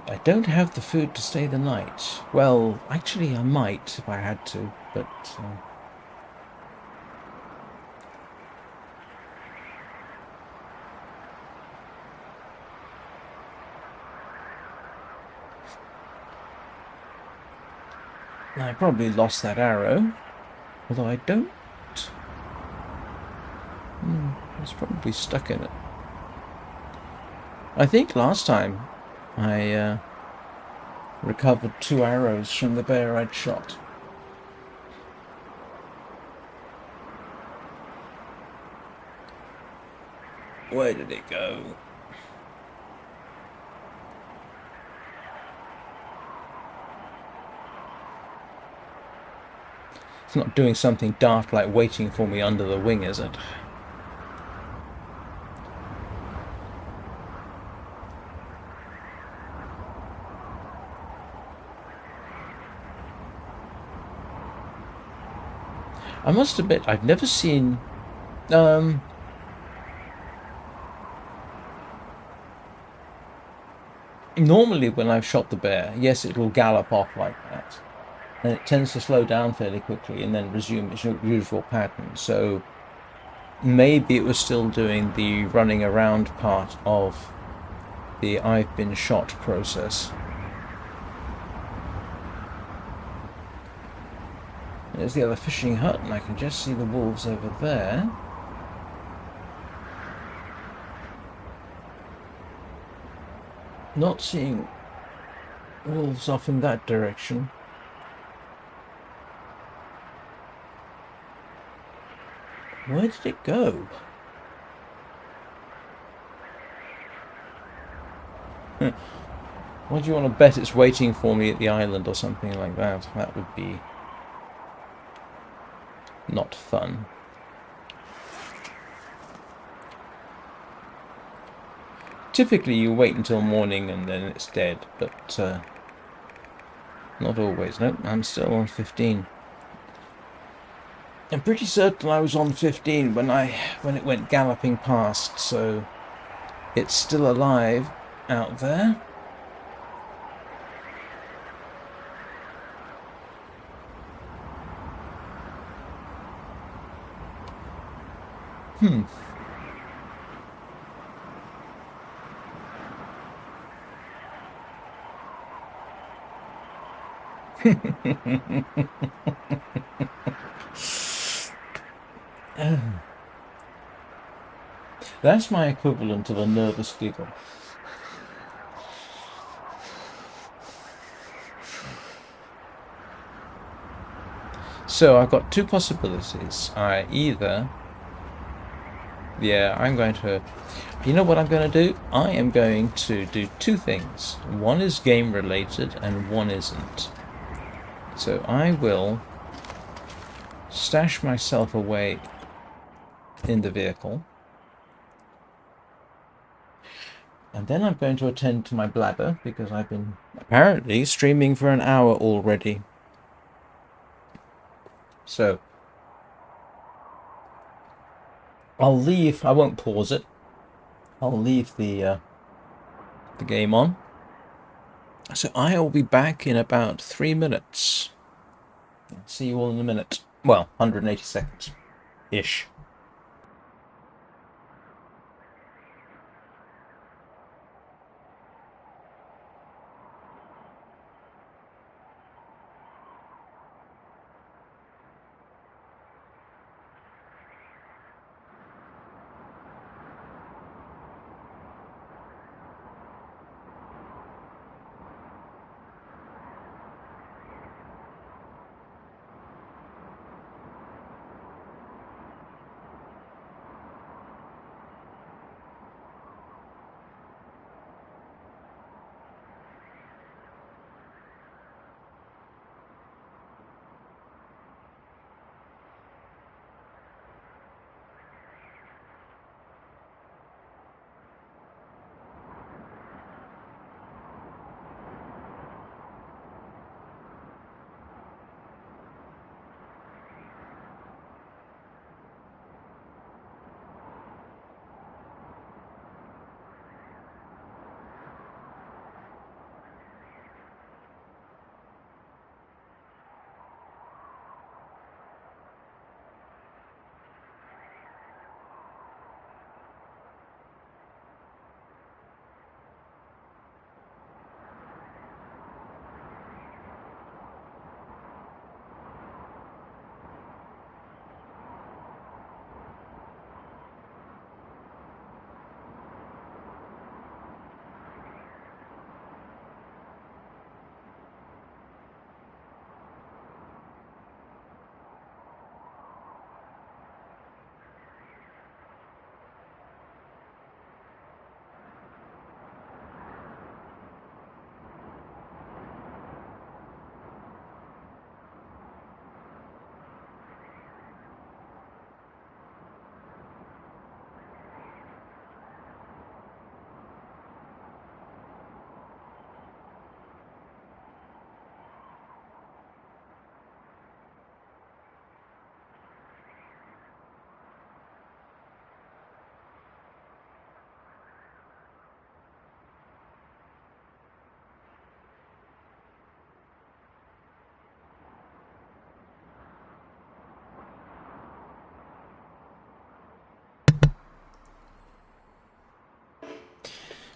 I don't have the food to stay the night. Well, actually I might if I had to, but... I probably lost that arrow, although I don't... it's probably stuck in it. I think last time I recovered 2 arrows from the bear I'd shot. Where did it go? It's not doing something daft like waiting for me under the wing, is it? I must admit, I've never seen... normally when I've shot the bear, yes, it will gallop off like that. And it tends to slow down fairly quickly and then resume its usual pattern. So maybe it was still doing the running around part of the I've been shot process. There's the other fishing hut, and I can just see the wolves over there. Not seeing wolves off in that direction. Where did it go? What do you want to bet it's waiting for me at the island or something like that? That would be not fun. Typically you wait until morning and then it's dead, but not always. Nope, I'm still on 15. I'm pretty certain I was on 15 when it went galloping past, so it's still alive out there. That's my equivalent of a nervous giggle. So I've got two possibilities. I'm going to... You know what I'm going to do? I am going to do two things. One is game related and one isn't. So I will stash myself away in the vehicle. And then I'm going to attend to my bladder because I've been apparently streaming for an hour already. So I'll leave. I won't pause it. I'll leave the game on. So I will be back in about 3 minutes. I'll see you all in a minute. Well, 180 seconds ish.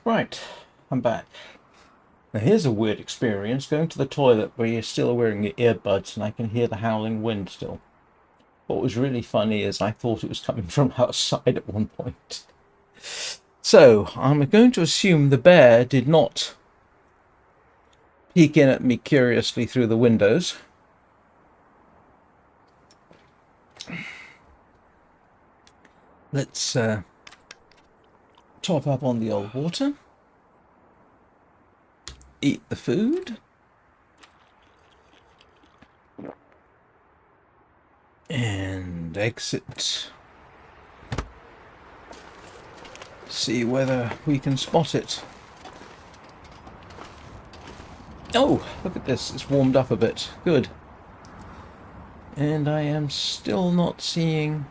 Right, I'm back. Now here's a weird experience, going to the toilet where you're still wearing your earbuds and I can hear the howling wind still. What was really funny is I thought it was coming from outside at one point. So, I'm going to assume the bear did not peek in at me curiously through the windows. Let's top up on the old water. Eat the food. And exit. See whether we can spot it. Oh, look at this. It's warmed up a bit. Good. And I am still not seeing...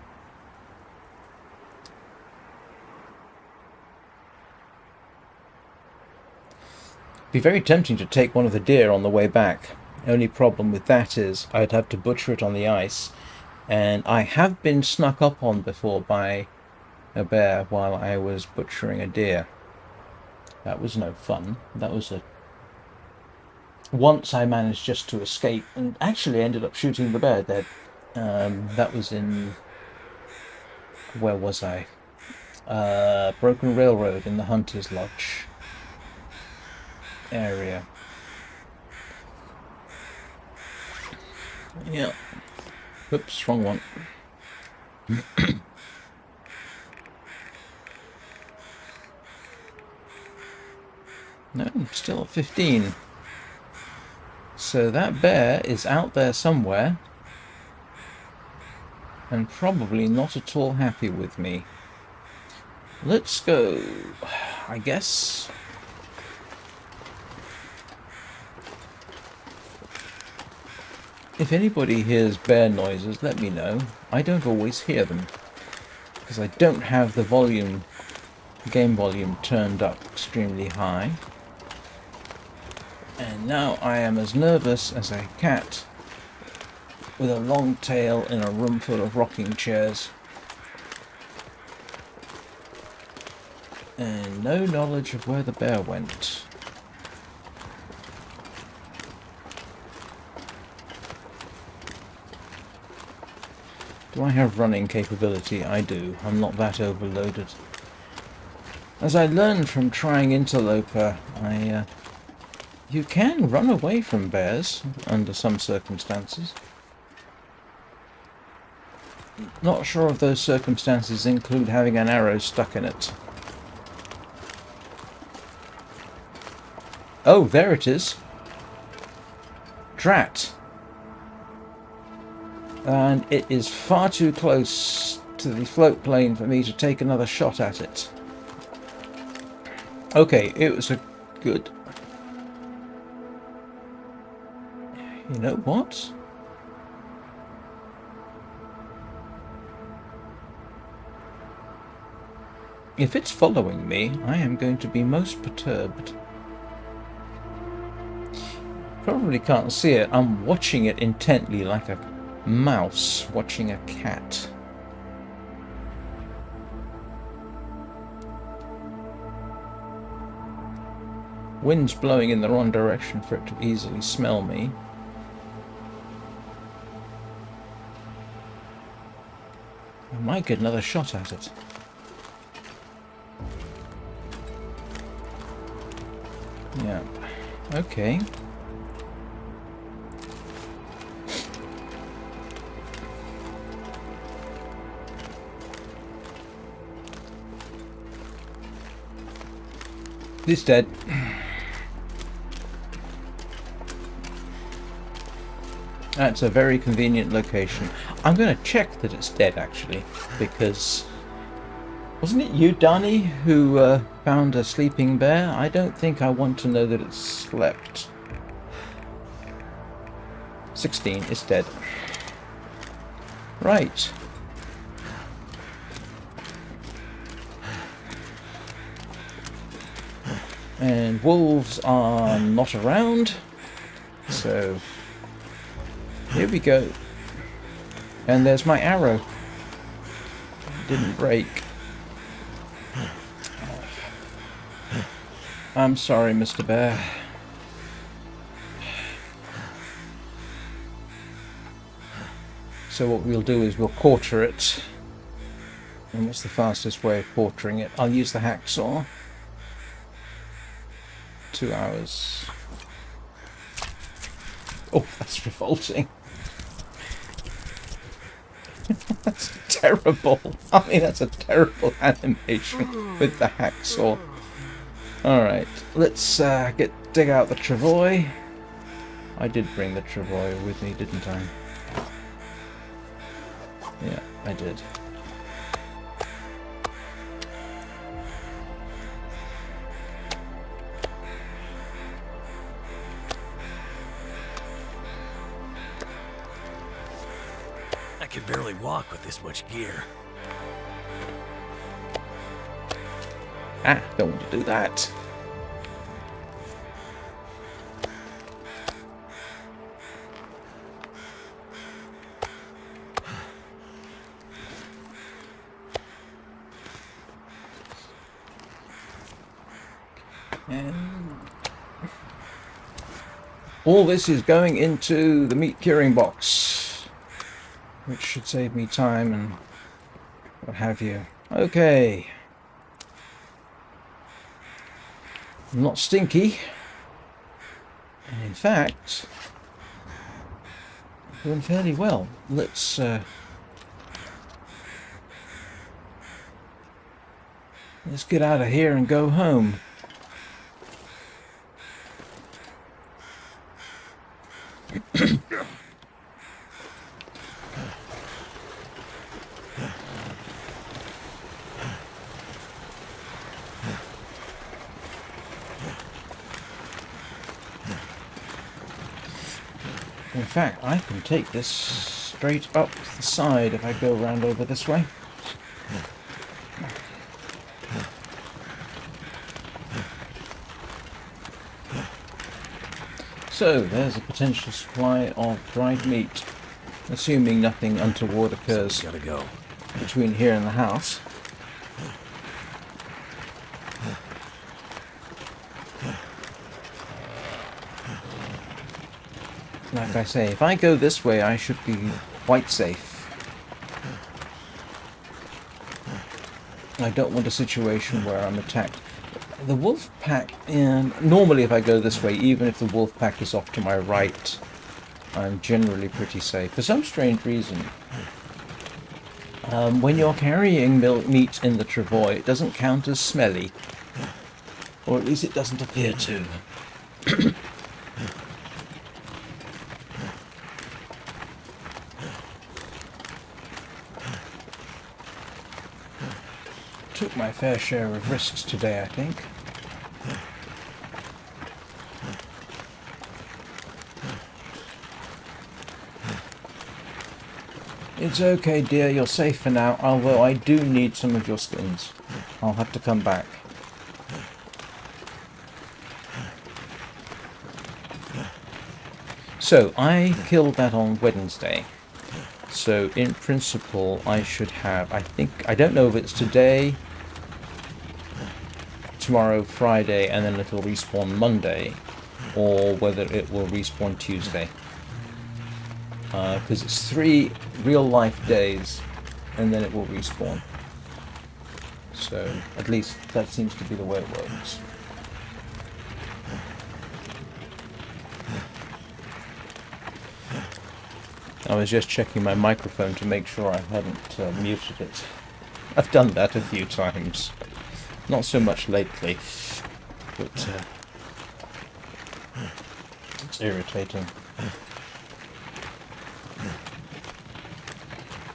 It'd be very tempting to take one of the deer on the way back. Only problem with that is I'd have to butcher it on the ice. And I have been snuck up on before by a bear while I was butchering a deer. That was no fun. That was a... Once I managed just to escape and actually ended up shooting the bear dead. That was in... Where was I? Broken Railroad in the Hunter's Lodge area. Yeah. Whoops, wrong one. No, still at 15. So that bear is out there somewhere and probably not at all happy with me. Let's go, I guess. If anybody hears bear noises, let me know. I don't always hear them because I don't have the volume, game volume turned up extremely high. And now I am as nervous as a cat with a long tail in a room full of rocking chairs. And no knowledge of where the bear went. Do I have running capability? I do. I'm not that overloaded. As I learned from trying Interloper, you can run away from bears under some circumstances. Not sure if those circumstances include having an arrow stuck in it. Oh, there it is. Drat. And it is far too close to the float plane for me to take another shot at it. Okay, it was a good... You know what? If it's following me, I am going to be most perturbed. Probably can't see it. I'm watching it intently like a mouse watching a cat. Wind's blowing in the wrong direction for it to easily smell me. I might get another shot at it. Yeah. Okay. He's dead. That's a very convenient location. I'm going to check that it's dead, actually, because... Wasn't it you, Danny, who found a sleeping bear? I don't think I want to know that it slept. 16, it's dead. Right. And wolves are not around, so here we go. And there's my arrow. Didn't break. I'm sorry, Mr. Bear. So what we'll do is we'll quarter it. And what's the fastest way of quartering it? I'll use the hacksaw. 2 hours. Oh, that's revolting. That's terrible. I mean, that's a terrible animation with the hacksaw. Alright, let's dig out the travois. I did bring the travois with me, didn't I? Yeah, I did. I can barely walk with this much gear. Don't want to do that. And all this is going into the meat curing box, which should save me time and what have you. Okay. I'm not stinky. And in fact, Doing fairly well. Let's get out of here and go home. In fact, I can take this straight up the side if I go round over this way. So, there's a potential supply of dried meat, assuming nothing untoward occurs Gotta go. between here and the house. Like I say, if I go this way, I should be quite safe. I don't want a situation where I'm attacked. The wolf pack, and normally if I go this way, even if the wolf pack is off to my right, I'm generally pretty safe. For some strange reason, when you're carrying meat in the travois, it doesn't count as smelly. Or at least it doesn't appear to. Took my fair share of risks today, I think. It's okay, dear, you're safe for now, although I do need some of your skins. I'll have to come back. So, I killed that on Wednesday. So, in principle, I should have, I don't know if it's today, tomorrow, Friday, and then it'll respawn Monday, or whether it will respawn Tuesday. Because it's 3 real-life days, and then it will respawn. So, at least that seems to be the way it works. I was just checking my microphone to make sure I hadn't muted it. I've done that a few times. Not so much lately, but it's irritating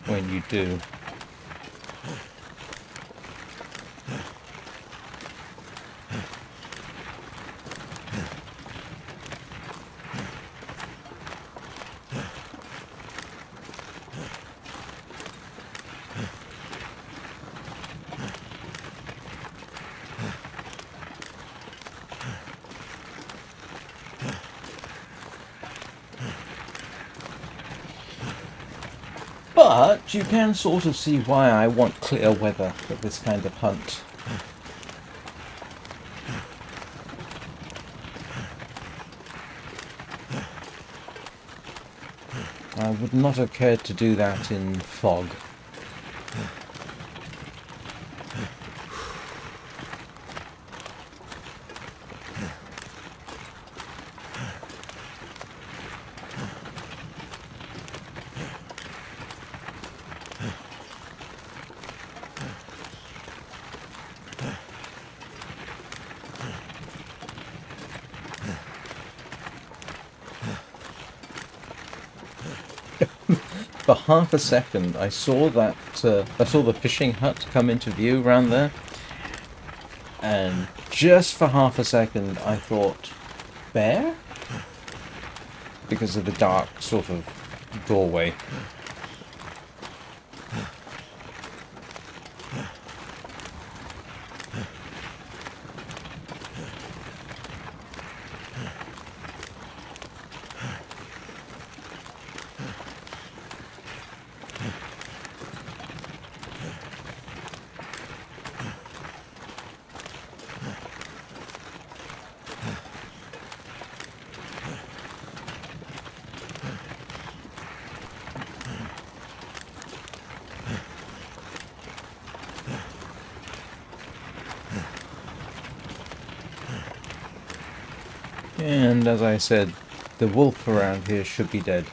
when you do. But you can sort of see why I want clear weather for this kind of hunt. I would not have cared to do that in fog. For half a second, I saw that I saw the fishing hut come into view round there, and just for half a second, I thought, bear? Because of the dark sort of doorway. And as I said, the wolf around here should be dead.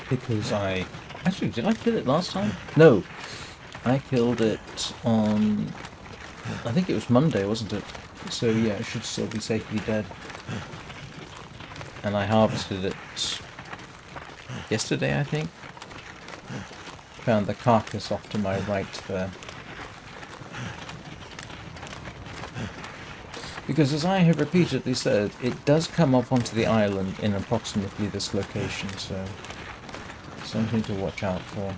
Because actually, did I kill it last time? No, I killed it on, I think it was Monday, wasn't it? So yeah, it should still be safely dead. And I harvested it yesterday, I think. Found the carcass off to my right there. Because as I have repeatedly said, it does come up onto the island in approximately this location, so something to watch out for.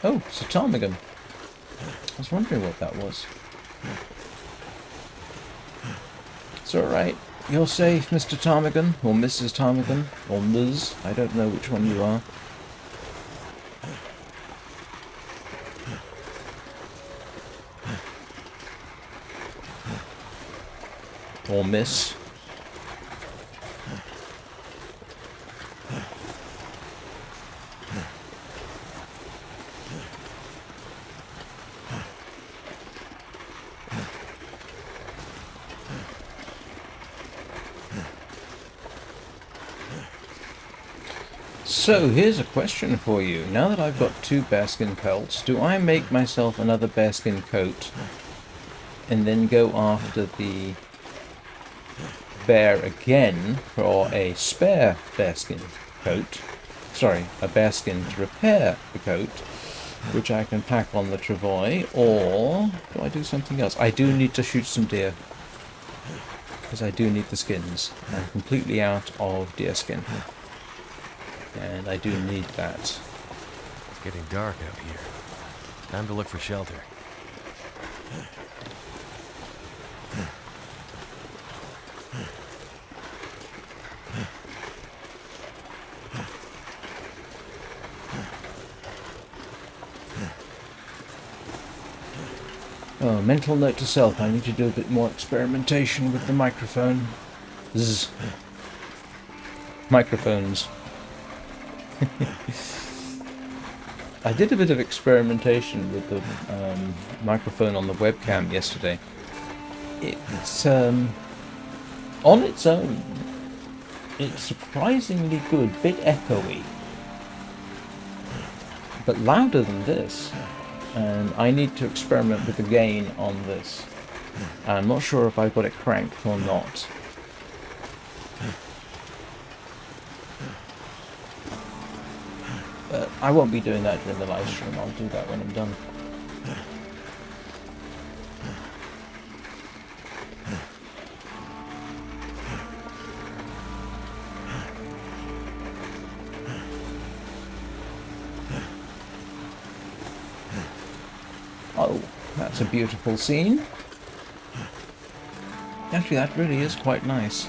Oh, it's a ptarmigan. I was wondering what that was. It's alright. You're safe, Mr. Ptarmigan, or Mrs. Ptarmigan, or Ms. I don't know which one you are. Or Miss. So, here's a question for you. Now that I've got 2 bearskin pelts, do I make myself another bearskin coat and then go after the bear again for a spare bearskin coat? Sorry, a bearskin to repair the coat, which I can pack on the travois, or do I do something else? I do need to shoot some deer, because I do need the skins. I'm completely out of deer skin. And I do need that. It's getting dark out here. Time to look for shelter. Oh, mental note to self, I need to do a bit more experimentation with the microphone. Zzz. Microphones. I did a bit of experimentation with the microphone on the webcam yesterday. It's on its own, it's surprisingly good, bit echoey, but louder than this. And I need to experiment with the gain on this. I'm not sure if I've got it cranked or not. But I won't be doing that during the live stream. I'll do that when I'm done. Oh, that's a beautiful scene. Actually, that really is quite nice.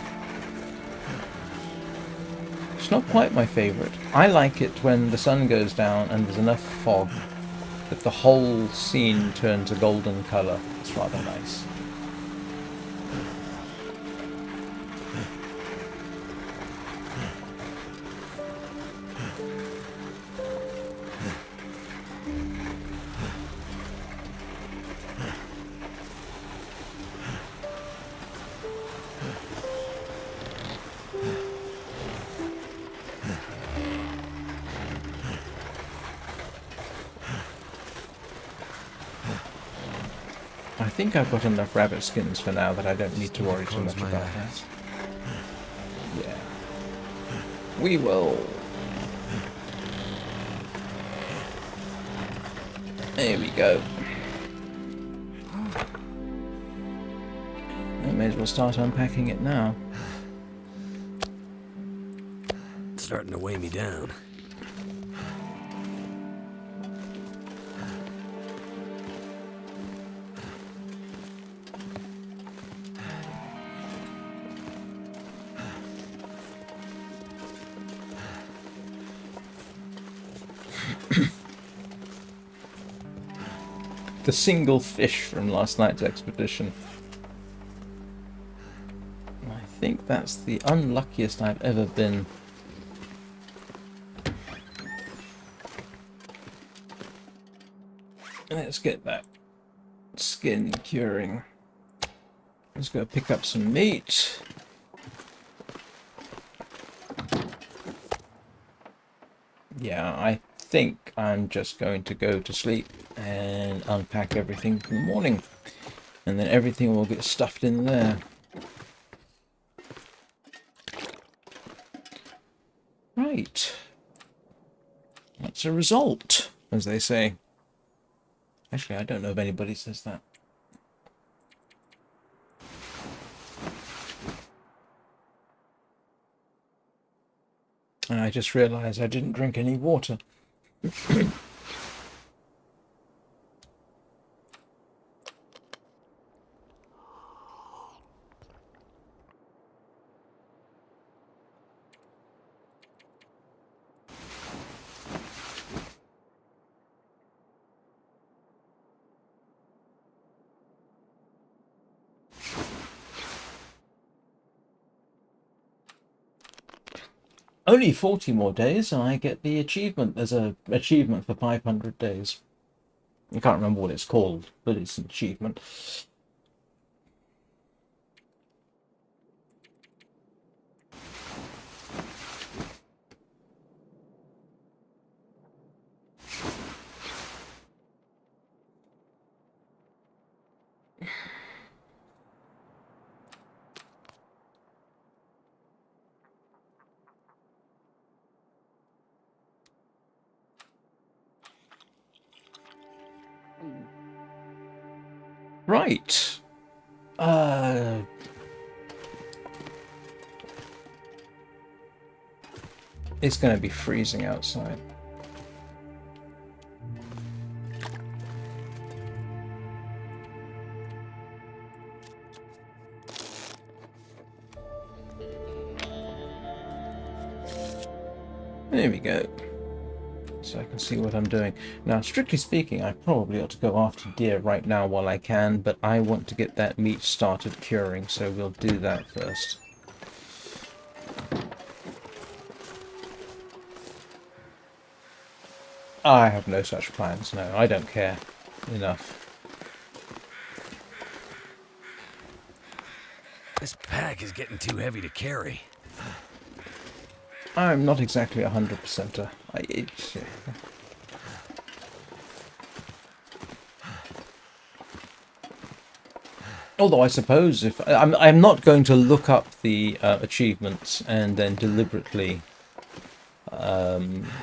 It's not quite my favourite. I like it when the sun goes down and there's enough fog that the whole scene turns a golden colour. It's rather nice. I think I've got enough rabbit skins for now that I don't need to worry too much about that. Yeah. We will. There we go. I may as well start unpacking it now. It's starting to weigh me down. The single fish from last night's expedition. I think that's the unluckiest I've ever been. Let's get that Skin curing. Let's go pick up some meat. Yeah, I think I'm just going to go to sleep and unpack everything in the morning. And then everything will get stuffed in there. Right. That's a result, as they say. Actually, I don't know if anybody says that. And I just realized I didn't drink any water. Only 40 more days and I get the achievement. There's an achievement for 500 days. I can't remember what it's called, but it's an achievement. Right. It's going to be freezing outside. There we go. So I can see what I'm doing. Now, strictly speaking, I probably ought to go after deer right now while I can, but I want to get that meat started curing, so we'll do that first. I have no such plans, no, I don't care. Enough. This pack is getting too heavy to carry. I'm not exactly 100%er. Although I suppose if I'm not going to look up the achievements and then deliberately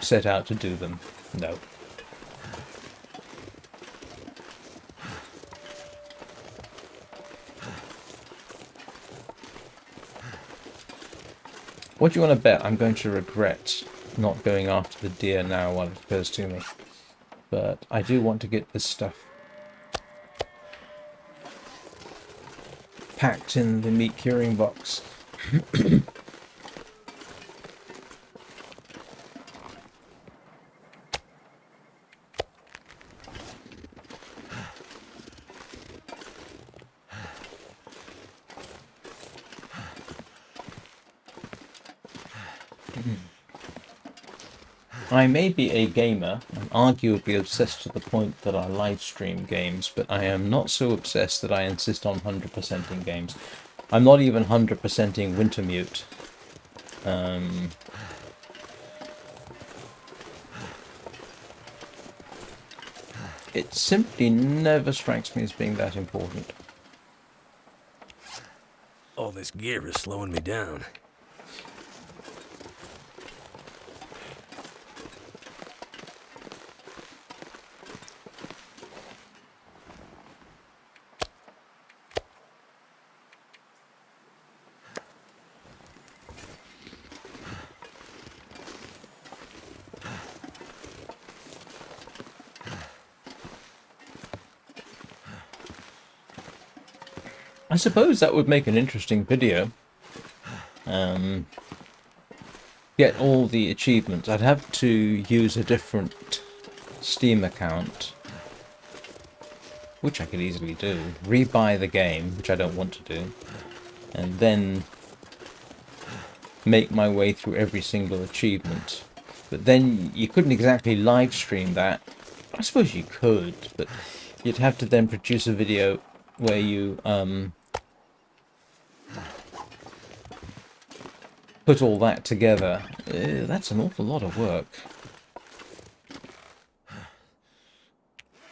set out to do them. No. What do you want to bet? I'm going to regret not going after the deer now while it occurs to me. But I do want to get this stuff packed in the meat curing box. I may be a gamer, and arguably obsessed to the point that I live stream games, but I am not so obsessed that I insist on 100%ing games. I'm not even 100%ing Wintermute. It simply never strikes me as being that important. All this gear is slowing me down. I suppose that would make an interesting video. Get all the achievements. I'd have to use a different Steam account, which I could easily do. Rebuy the game, which I don't want to do, and then make my way through every single achievement. But then you couldn't exactly live stream that. I suppose you could, but you'd have to then produce a video where you put all that together. That's an awful lot of work.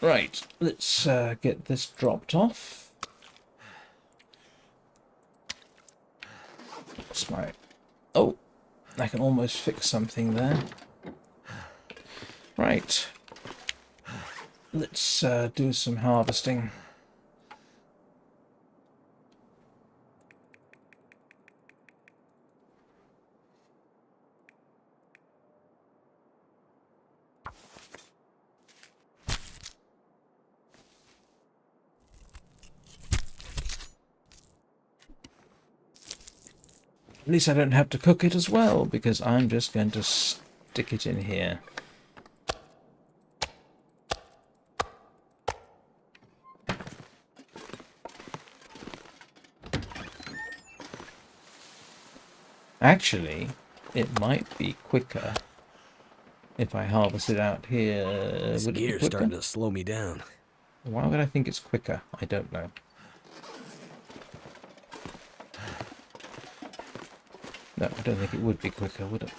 Right, let's get this dropped off. That's my... Oh, I can almost fix something there. Right. Let's do some harvesting. At least I don't have to cook it as well, because I'm just going to stick it in here. Actually, it might be quicker if I harvest it out here. This Would it be gear's quicker? starting to slow me down. Why would I think it's quicker? I don't know. No, I don't think it would be quicker, would it?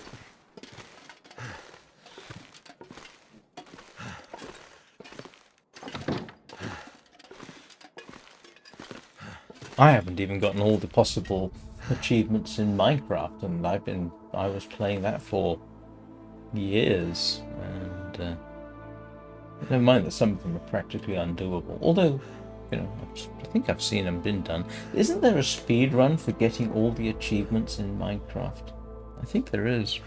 I haven't even gotten all the possible achievements in Minecraft, and I was playing that for years, and never mind that some of them are practically undoable. Although, you know, I think I've seen them been done. Isn't there a speed run for getting all the achievements in Minecraft? I think there is.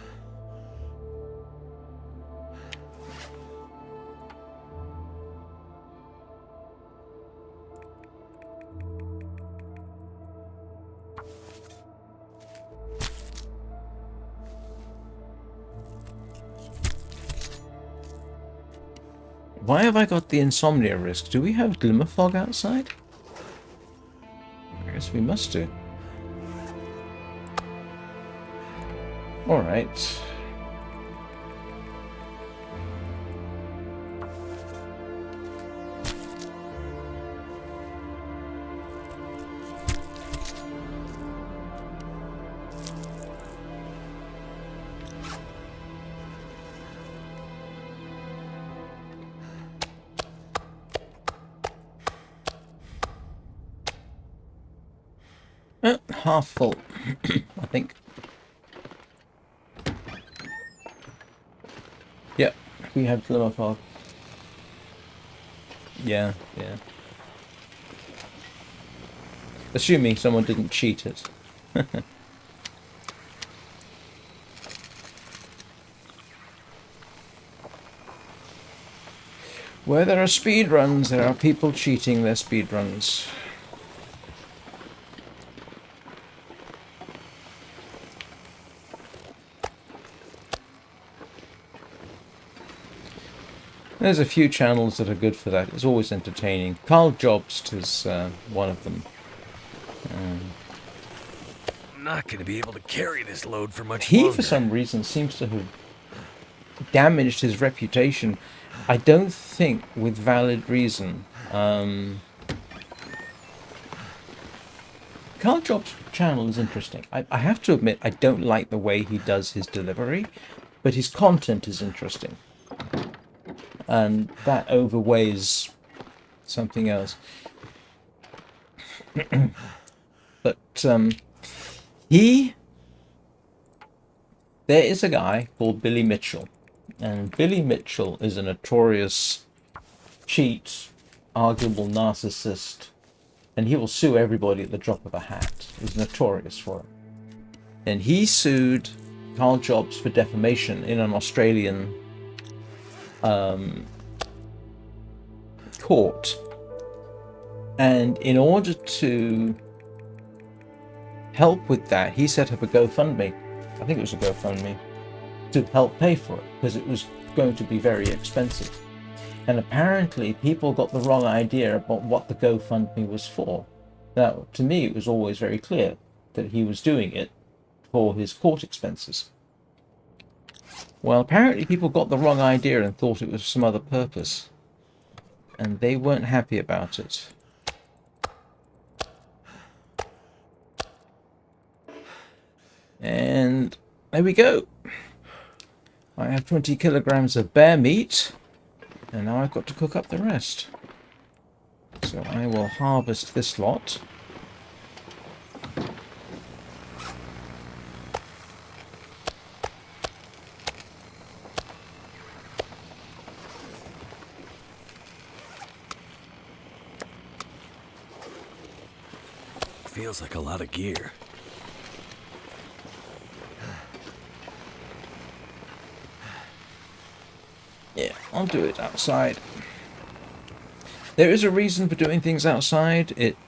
Why have I got the insomnia risk? Do we have glimmer fog outside? I guess we must do. Alright. Half full, I think. Yep, we have glimmer fog. Yeah. Assuming someone didn't cheat it. Where there are speed runs, there are people cheating their speed runs. There's a few channels that are good for that. It's always entertaining. Carl Jobst is one of them. I'm not going to be able to carry this load for much He, longer. for some reason, seems to have damaged his reputation. I don't think with valid reason. Carl Jobst's channel is interesting. I have to admit, I don't like the way he does his delivery, but his content is interesting. And that overweighs something else. But there is a guy called Billy Mitchell, and Billy Mitchell is a notorious cheat, arguable narcissist, and he will sue everybody at the drop of a hat. He's notorious for it. And he sued Carl Jobst for defamation in an Australian court, and in order to help with that, he set up a GoFundMe. I think it was a GoFundMe to help pay for it, because it was going to be very expensive. And apparently people got the wrong idea about what the GoFundMe was for. Now, to me, it was always very clear that he was doing it for his court expenses. Well, apparently people got the wrong idea and thought it was some other purpose. and they weren't happy about it. And there we go. I have 20 kilograms of bear meat, and now I've got to cook up the rest. So I will harvest this lot. Feels like a lot of gear. Yeah, I'll do it outside. There is a reason for doing things outside. It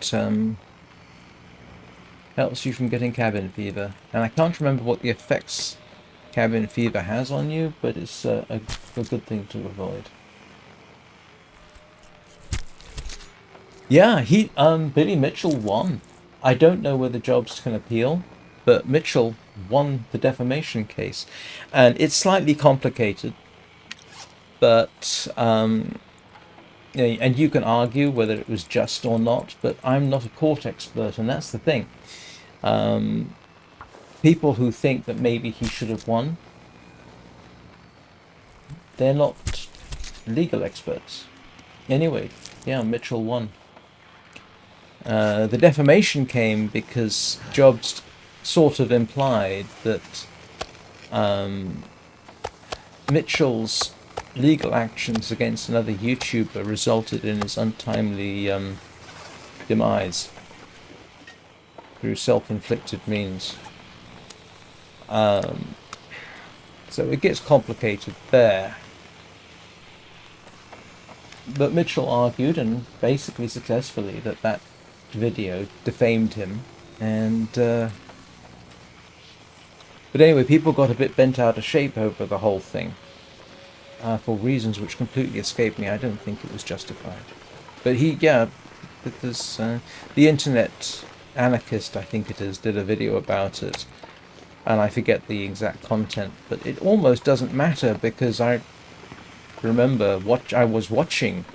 helps you from getting cabin fever. And I can't remember what the effects cabin fever has on you, but it's a good thing to avoid. Yeah, Billy Mitchell won. I don't know whether Jobst can appeal, but Mitchell won the defamation case. And it's slightly complicated, but and you can argue whether it was just or not, but I'm not a court expert, and that's the thing. People who think that maybe he should have won, they're not legal experts. Anyway, yeah, Mitchell won. The defamation came because Jobst sort of implied that Mitchell's legal actions against another YouTuber resulted in his untimely demise through self-inflicted means. So it gets complicated there. But Mitchell argued, and basically successfully, that video defamed him, and but anyway, people got a bit bent out of shape over the whole thing for reasons which completely escape me. I don't think it was justified, but there's the Internet Anarchist, I think it is, did a video about it, and I forget the exact content, but it almost doesn't matter because I remember I was watching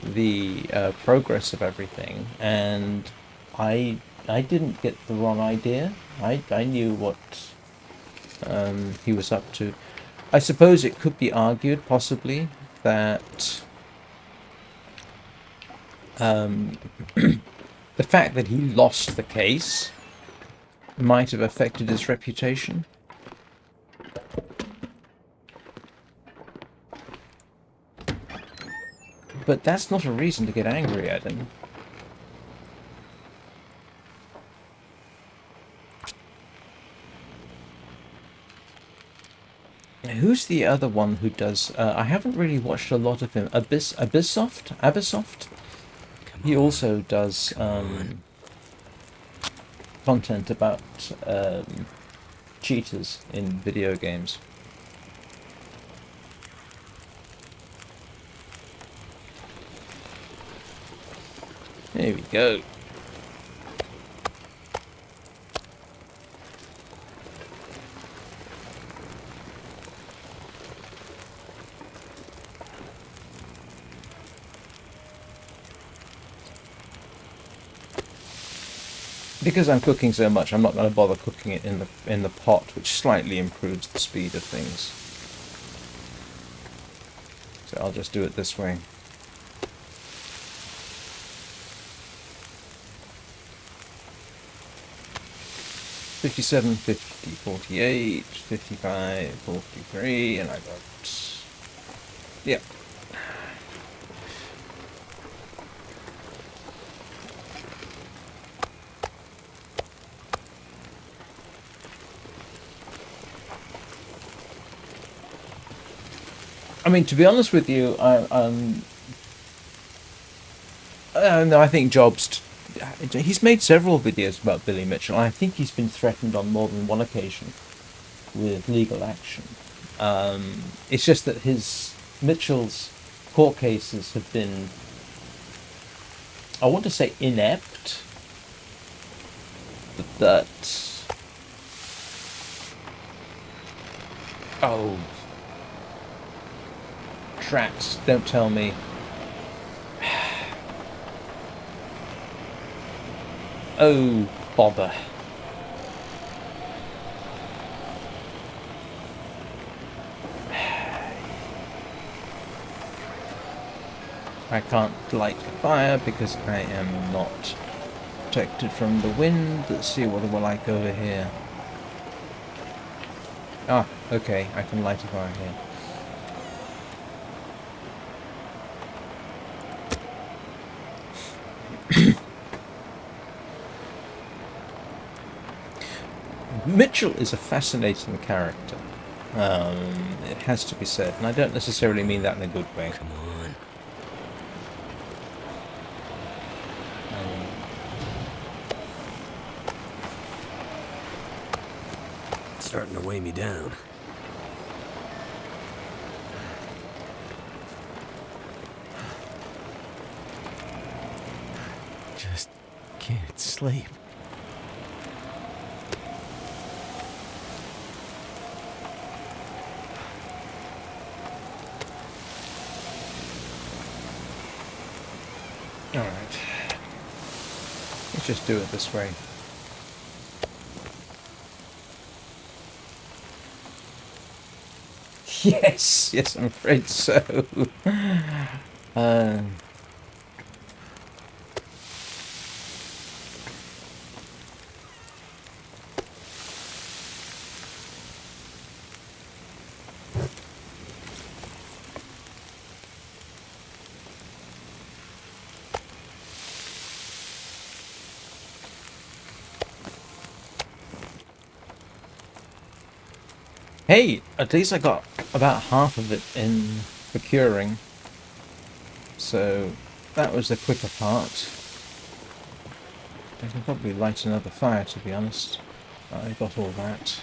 the progress of everything, and I didn't get the wrong idea. I knew what he was up to. I suppose it could be argued, possibly, that the fact that he lost the case might have affected his reputation. But that's not a reason to get angry at him. Who's the other one who does... I haven't really watched a lot of him. Abisoft? He also does content about cheaters in video games. There we go. Because I'm cooking so much, I'm not going to bother cooking it in the pot, which slightly improves the speed of things. So I'll just do it this way. $57, $50, $48, $55, $43, and I got... yeah. I mean, to be honest with you, I think Jobst... he's made several videos about Billy Mitchell. I think he's been threatened on more than one occasion with legal action. It's just that Mitchell's court cases have been, I want to say, inept, but that... oh... Trats, don't tell me. Oh, bother. I can't light a fire because I am not protected from the wind. Let's see what we're like over here. Ah, okay, I can light a fire here. Mitchell is a fascinating character. It has to be said, and I don't necessarily mean that in a good way. Come on. It's starting to weigh me down. Just can't sleep. Alright. Let's just do it this way. Yes! Yes, I'm afraid so. Hey, at least I got about half of it in procuring. So that was the quicker part. I can probably light another fire, to be honest. I got all that.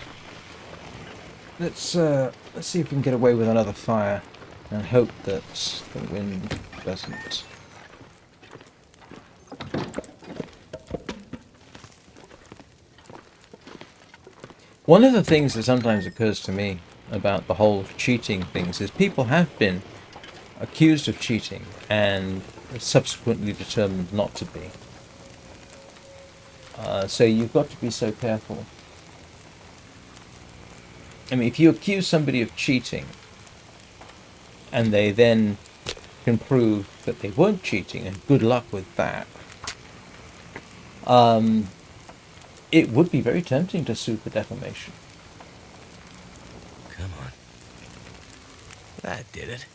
Let's see if we can get away with another fire and hope that the wind doesn't. One of the things that sometimes occurs to me about the whole cheating things is people have been accused of cheating and subsequently determined not to be. So you've got to be so careful. I mean, if you accuse somebody of cheating and they then can prove that they weren't cheating, and good luck with that, it would be very tempting to sue for defamation. Come on. That did it.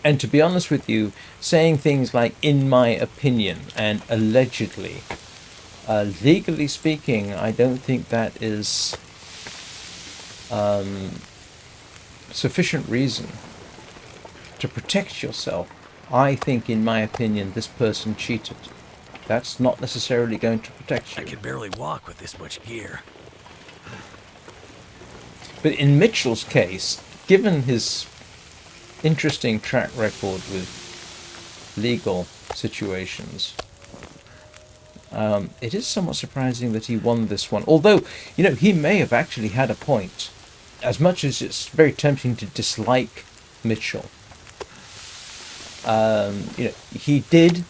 And to be honest with you, saying things like, in my opinion, and allegedly, legally speaking, I don't think that is sufficient reason to protect yourself. I think, in my opinion, this person cheated. That's not necessarily going to protect you. I could barely walk with this much gear. But in Mitchell's case, given his interesting track record with legal situations, it is somewhat surprising that he won this one. Although, you know, he may have actually had a point. As much as it's very tempting to dislike Mitchell, you know, he did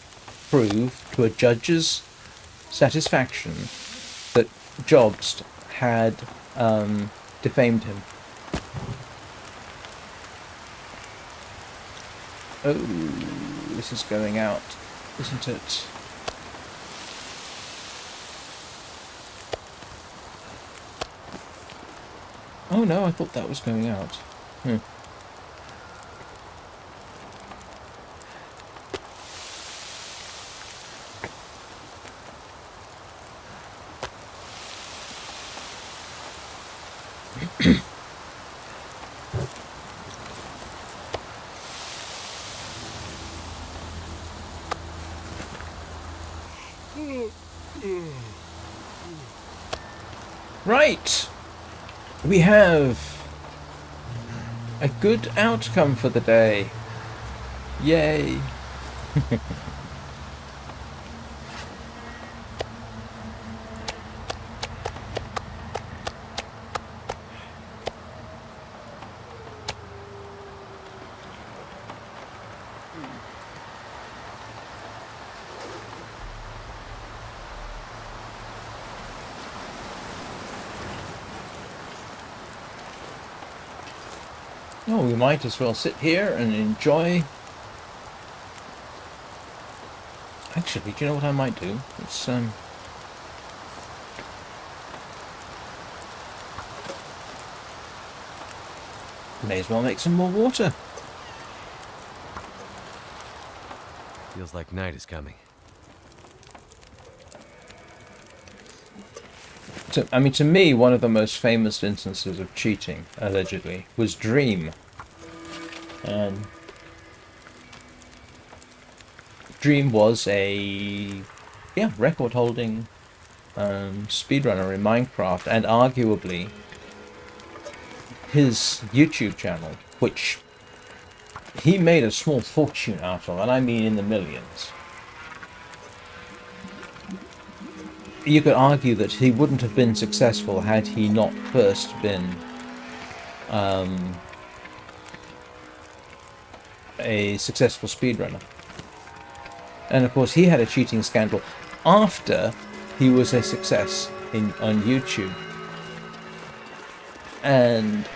prove to a judge's satisfaction that Jobst had defamed him. Oh, this is going out, isn't it? Oh no, I thought that was going out. Right, we have a good outcome for the day. Yay. Oh, we might as well sit here and enjoy. Actually, do you know what I might do? It's may as well make some more water. Feels like night is coming. To me, one of the most famous instances of cheating, allegedly, was Dream. And Dream was a record-holding speedrunner in Minecraft, and arguably his YouTube channel, which he made a small fortune out of, and I mean in the millions. You could argue that he wouldn't have been successful had he not first been a successful speedrunner. And of course he had a cheating scandal after he was a success on YouTube. And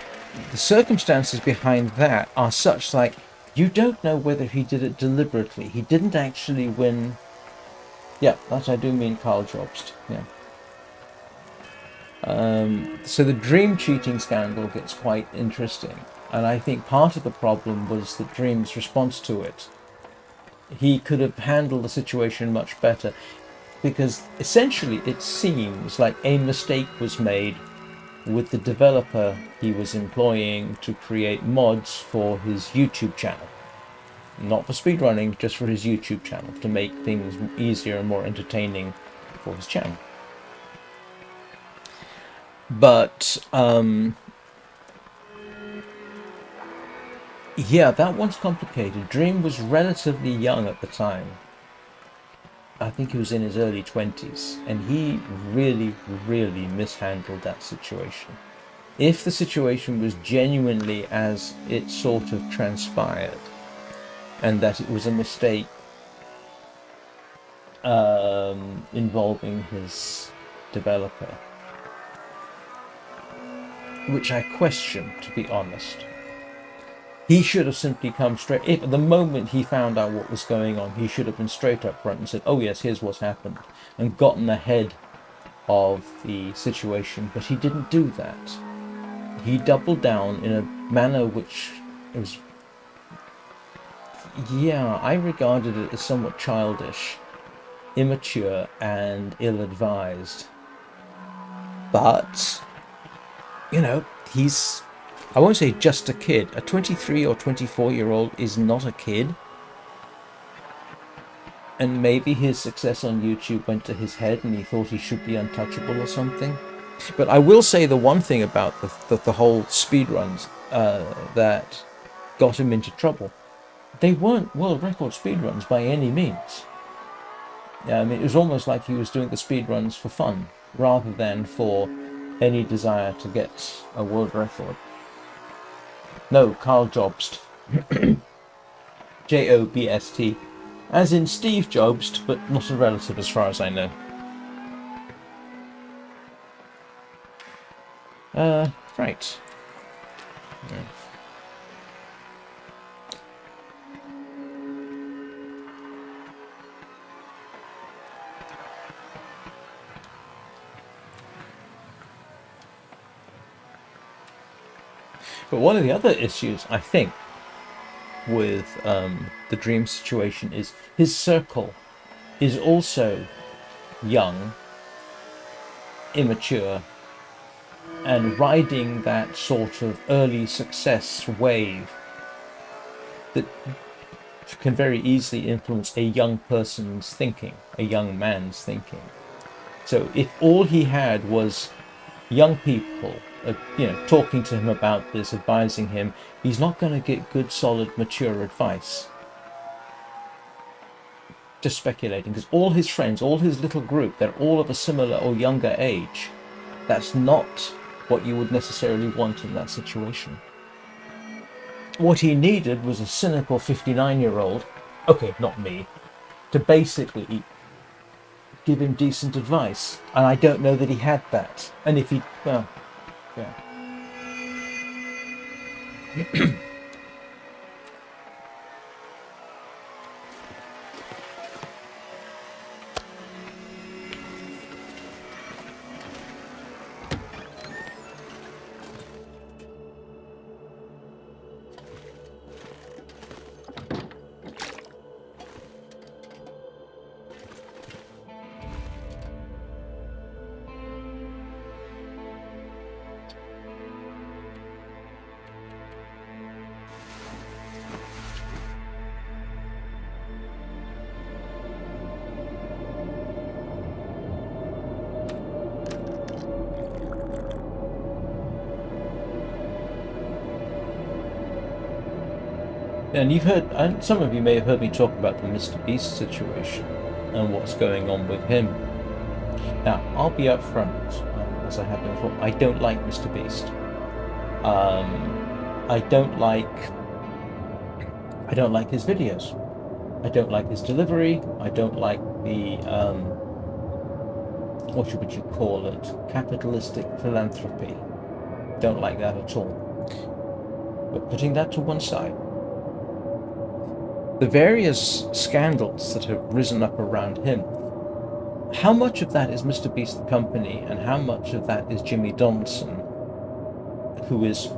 the circumstances behind that are such, like, you don't know whether he did it deliberately. He didn't actually win. Yeah, that I do mean Carl Jobst. Yeah. So the Dream cheating scandal gets quite interesting, and I think part of the problem was the Dream's response to it. He could have handled the situation much better, because essentially it seems like a mistake was made with the developer he was employing to create mods for his YouTube channel. Not for speedrunning, just for his YouTube channel, to make things easier and more entertaining for his channel. But, yeah, that one's complicated. Dream was relatively young at the time. I think he was in his early 20s, and he really, really mishandled that situation. If the situation was genuinely as it sort of transpired, and that it was a mistake involving his developer, which I question, to be honest. He should have simply come straight. If at the moment he found out what was going on, he should have been straight up front and said, "Oh yes, here's what's happened," and gotten ahead of the situation. But he didn't do that. He doubled down in a manner which was, yeah, I regarded it as somewhat childish, immature, and ill-advised. But, you know, he's, I won't say just a kid. A 23 or 24-year-old is not a kid. And maybe his success on YouTube went to his head and he thought he should be untouchable or something. But I will say the one thing about the whole speedruns that got him into trouble. They weren't world record speedruns by any means. I mean, it was almost like he was doing the speedruns for fun, rather than for any desire to get a world record. No, Carl Jobst. Jobst. As in Steve Jobst, but not a relative as far as I know. Right. Yeah. But one of the other issues, I think, with the Dream situation is his circle is also young, immature, and riding that sort of early success wave that can very easily influence a young person's thinking, a young man's thinking. So if all he had was young people, talking to him about this, advising him, he's not going to get good, solid, mature advice. Just speculating, because all his friends, all his little group, they're all of a similar or younger age. That's not what you would necessarily want in that situation. What he needed was a cynical 59-year-old, okay, not me, to basically give him decent advice. And I don't know that he had that. And if he, well, yeah. And you've heard, and some of you may have heard me talk about the Mr. Beast situation and what's going on with him. Now, I'll be upfront, as I have been before. I don't like Mr. Beast. I don't like his videos. I don't like his delivery. I don't like the what would you call it? Capitalistic philanthropy. Don't like that at all. But putting that to one side, the various scandals that have risen up around him, how much of that is Mr. Beast the company, and how much of that is Jimmy Donaldson, who is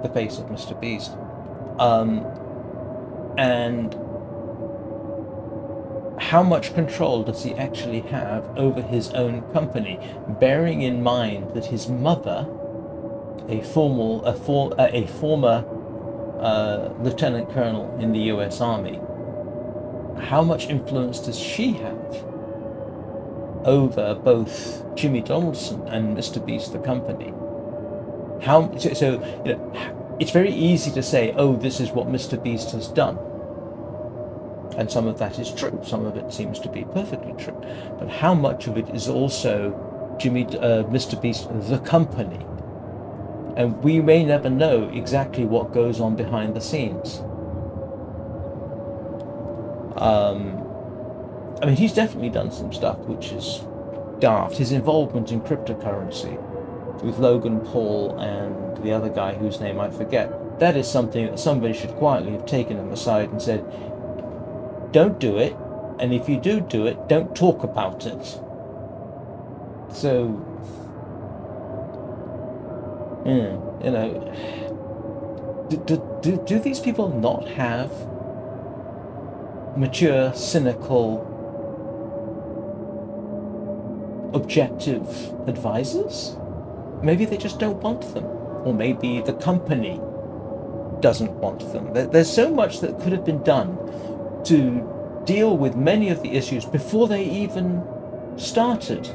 the face of Mr. Beast, and how much control does he actually have over his own company, bearing in mind that his mother, a former lieutenant colonel in the US Army, how much influence does she have over both Jimmy Donaldson and Mr. Beast the company? It's very easy to say, oh, this is what Mr. Beast has done. And some of that is true. Some of it seems to be perfectly true. But how much of it is also Mr. Beast the company? And we may never know exactly what goes on behind the scenes. I mean, he's definitely done some stuff which is daft. His involvement in cryptocurrency with Logan Paul and the other guy whose name I forget, that is something that somebody should quietly have taken him aside and said, don't do it, and if you do it, don't talk about it. So, do these people not have mature, cynical, objective advisors? Maybe they just don't want them, or maybe the company doesn't want them. There's so much that could have been done to deal with many of the issues before they even started.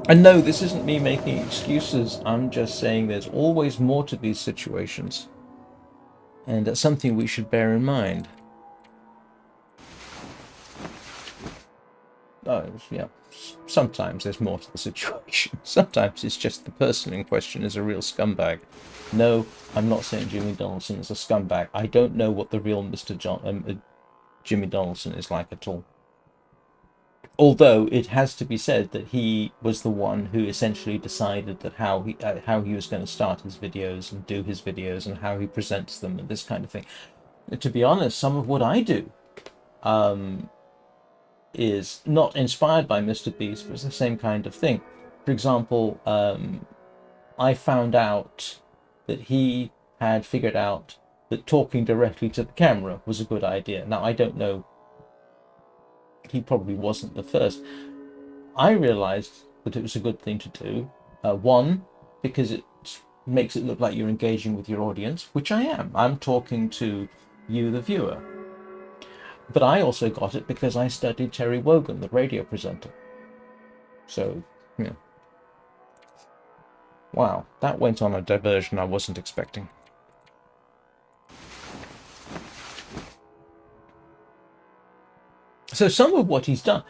And no, this isn't me making excuses. I'm just saying there's always more to these situations. And that's something we should bear in mind. Yeah, sometimes there's more to the situation. Sometimes it's just the person in question is a real scumbag. No, I'm not saying Jimmy Donaldson is a scumbag. I don't know what the real Jimmy Donaldson is like at all. Although it has to be said that he was the one who essentially decided that how he was going to start his videos and do his videos and how he presents them and this kind of thing. To be honest, some of what I do is not inspired by Mr. Beast, but it's the same kind of thing. For example, I found out that he had figured out that talking directly to the camera was a good idea. Now, I don't know, he probably wasn't the first. I realized that it was a good thing to do. One, because it makes it look like you're engaging with your audience, which I am. I'm talking to you, the viewer. But I also got it because I studied Terry Wogan, the radio presenter. So, yeah. Wow, that went on a diversion I wasn't expecting. So some of what he's done,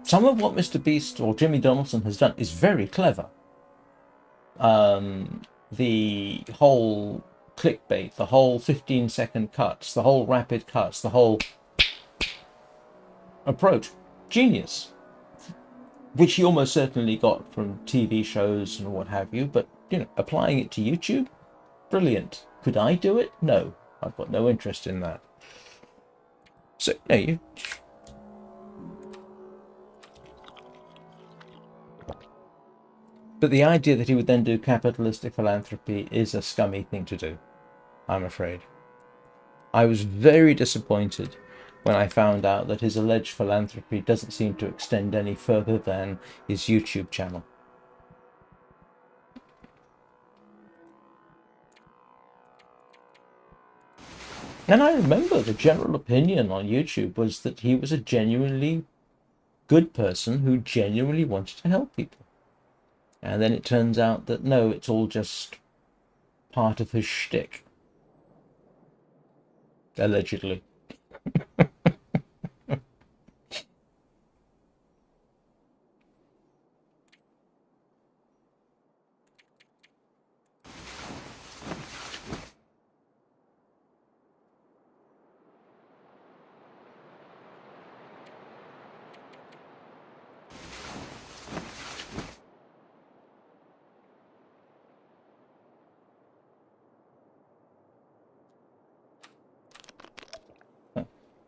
some of what Mr. Beast or Jimmy Donaldson has done is very clever. The whole clickbait, the whole 15-second cuts, the whole rapid cuts, the whole approach, genius. Which he almost certainly got from TV shows and what have you, but, applying it to YouTube, brilliant. Could I do it? No, I've got no interest in that. So, no, But the idea that he would then do capitalistic philanthropy is a scummy thing to do, I'm afraid. I was very disappointed when I found out that his alleged philanthropy doesn't seem to extend any further than his YouTube channel. And I remember the general opinion on YouTube was that he was a genuinely good person who genuinely wanted to help people. And then it turns out that no, it's all just part of his shtick. Allegedly.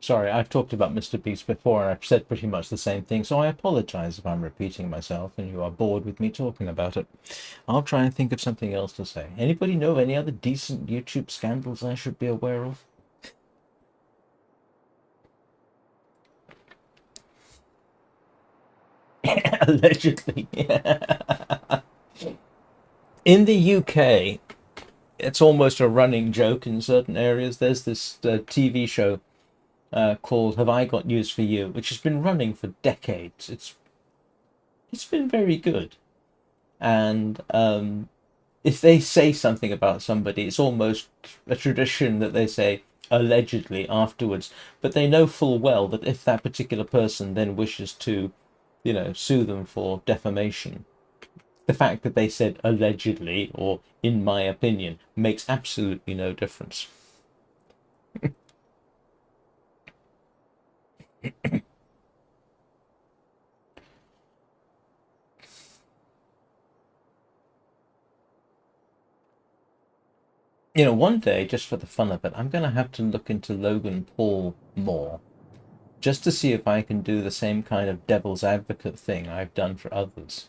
Sorry, I've talked about Mr. Beast before and I've said pretty much the same thing, so I apologize if I'm repeating myself and you are bored with me talking about it. I'll try and think of something else to say. Anybody know of any other decent YouTube scandals I should be aware of? Allegedly. In the UK, it's almost a running joke in certain areas. There's this TV show called Have I Got News for You, which has been running for decades. It's been very good, and if they say something about somebody, it's almost a tradition that they say allegedly afterwards. But they know full well that if that particular person then wishes to, sue them for defamation, the fact that they said allegedly or in my opinion makes absolutely no difference. One day, just for the fun of it, I'm going to have to look into Logan Paul more, just to see if I can do the same kind of devil's advocate thing I've done for others.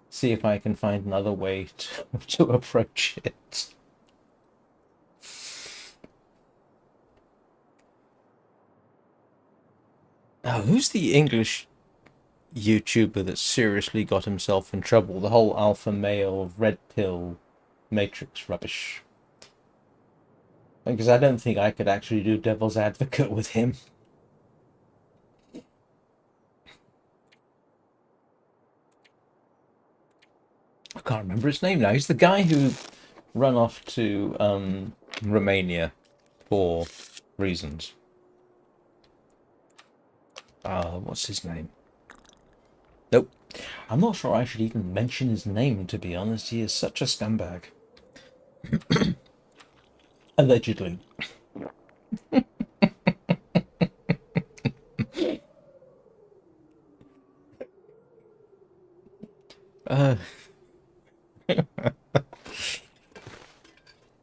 See if I can find another way to approach it. Now, who's the English YouTuber that seriously got himself in trouble? The whole alpha male, red pill, matrix rubbish. Because I don't think I could actually do devil's advocate with him. I can't remember his name now. He's the guy who ran off to Romania for reasons. What's his name? Nope. I'm not sure I should even mention his name, to be honest. He is such a scumbag. Allegedly.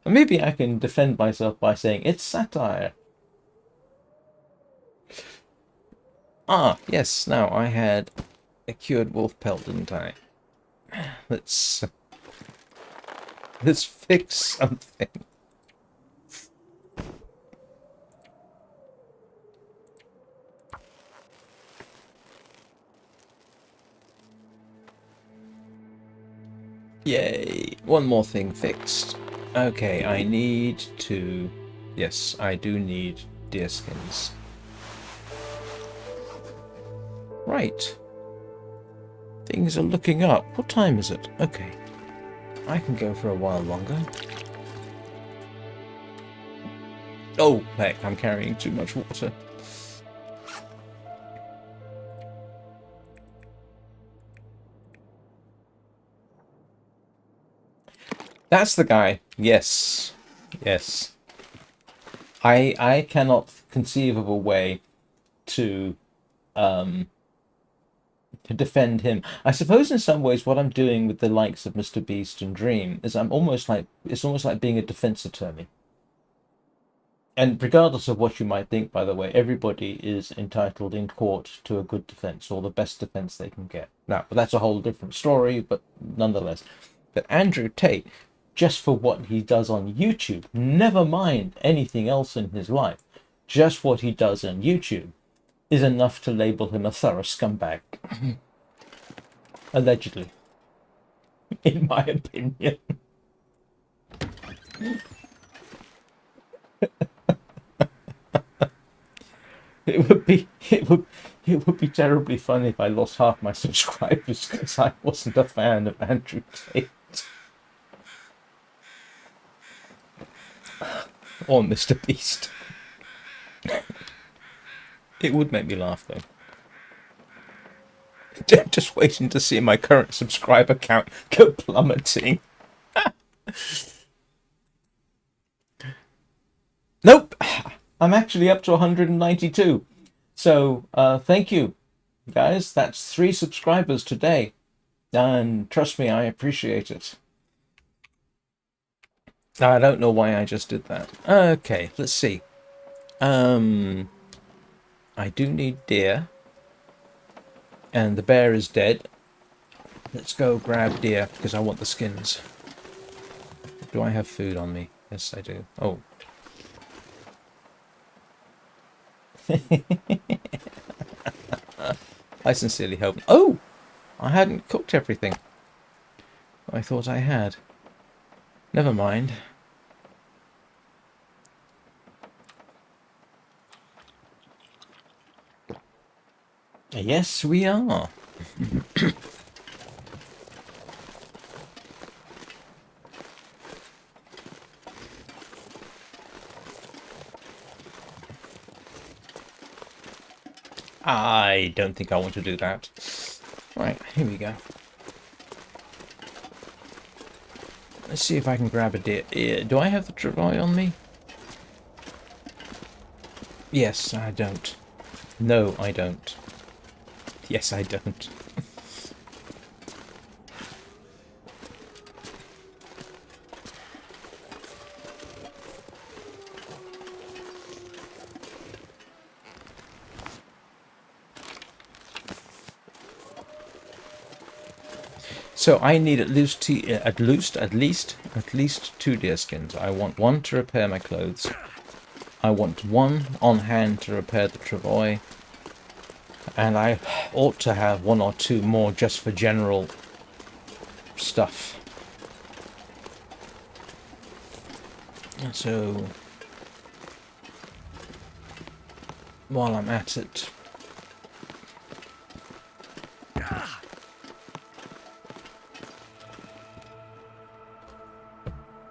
Maybe I can defend myself by saying it's satire. Ah, yes, now I had a cured wolf pelt, didn't I? Let's fix something. Yay, one more thing fixed. Okay, I need to... Yes, I do need deer skins. Right. Things are looking up. What time is it? Okay. I can go for a while longer. Oh, heck, I'm carrying too much water. That's the guy. Yes. Yes. I cannot conceive of a way to defend him. I suppose in some ways what I'm doing with the likes of Mr. Beast and Dream is it's almost like being a defense attorney. And regardless of what you might think, by the way, everybody is entitled in court to a good defense, or the best defense they can get. Now, that's a whole different story, but nonetheless. But Andrew Tate, just for what he does on YouTube, never mind anything else in his life, just what he does on YouTube is enough to label him a thorough scumbag. Allegedly. In my opinion. It would It would be terribly funny if I lost half my subscribers because I wasn't a fan of Andrew Tate. Or Mr. Beast. It would make me laugh, though. Just waiting to see my current subscriber count go plummeting. Nope! I'm actually up to 192. So, thank you, guys. That's 3 subscribers today. And trust me, I appreciate it. I don't know why I just did that. Okay, let's see. I do need deer. And the bear is dead. Let's go grab deer, because I want the skins. Do I have food on me? Yes, I do. Oh. I sincerely hope... Oh! I hadn't cooked everything. I thought I had. Never mind. Yes, we are. I don't think I want to do that. Right, here we go. Let's see if I can grab a deer. Do I have the travois on me? Yes, I don't. No, I don't. Yes, I don't. So I need at least 2 deer skins. I want 1 to repair my clothes. I want 1 on hand to repair the travois. And I ought to have 1 or 2 more just for general stuff. So while I'm at it,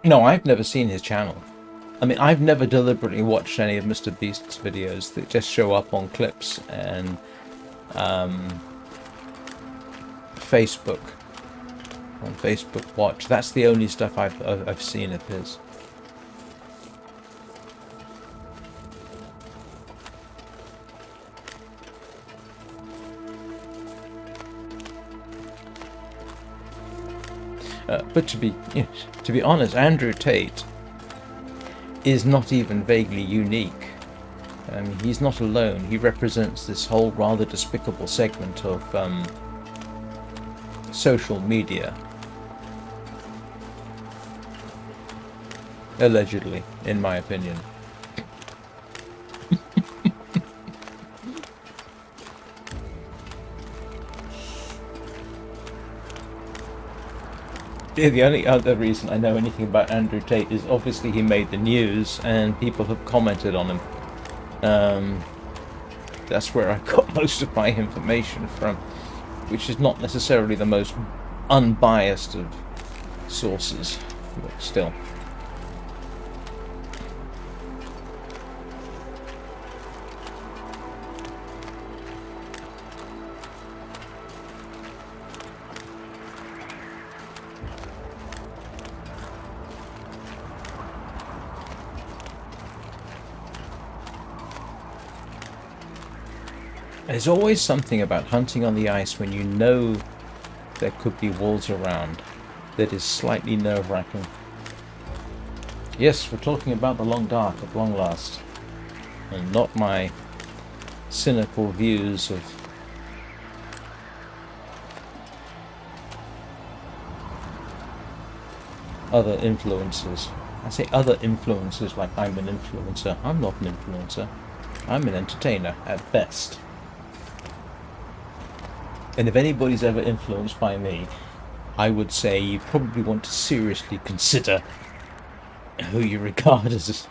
no, I've never seen his channel. I mean, I've never deliberately watched any of Mr. Beast's videos that just show up on clips and Facebook. On Facebook Watch. That's the only stuff I've seen of his. But to be honest, Andrew Tate is not even vaguely unique. He's not alone. He represents this whole rather despicable segment of social media. Allegedly, in my opinion. Yeah, the only other reason I know anything about Andrew Tate is obviously he made the news and people have commented on him. That's where I got most of my information from, which is not necessarily the most unbiased of sources, but still. There's always something about hunting on the ice when you know there could be wolves around that is slightly nerve-wracking. Yes, we're talking about the long dark at long last, and not my cynical views of other influencers. I say other influencers like I'm an influencer. I'm not an influencer. I'm an entertainer at best. And if anybody's ever influenced by me, I would say you probably want to seriously consider who you regard as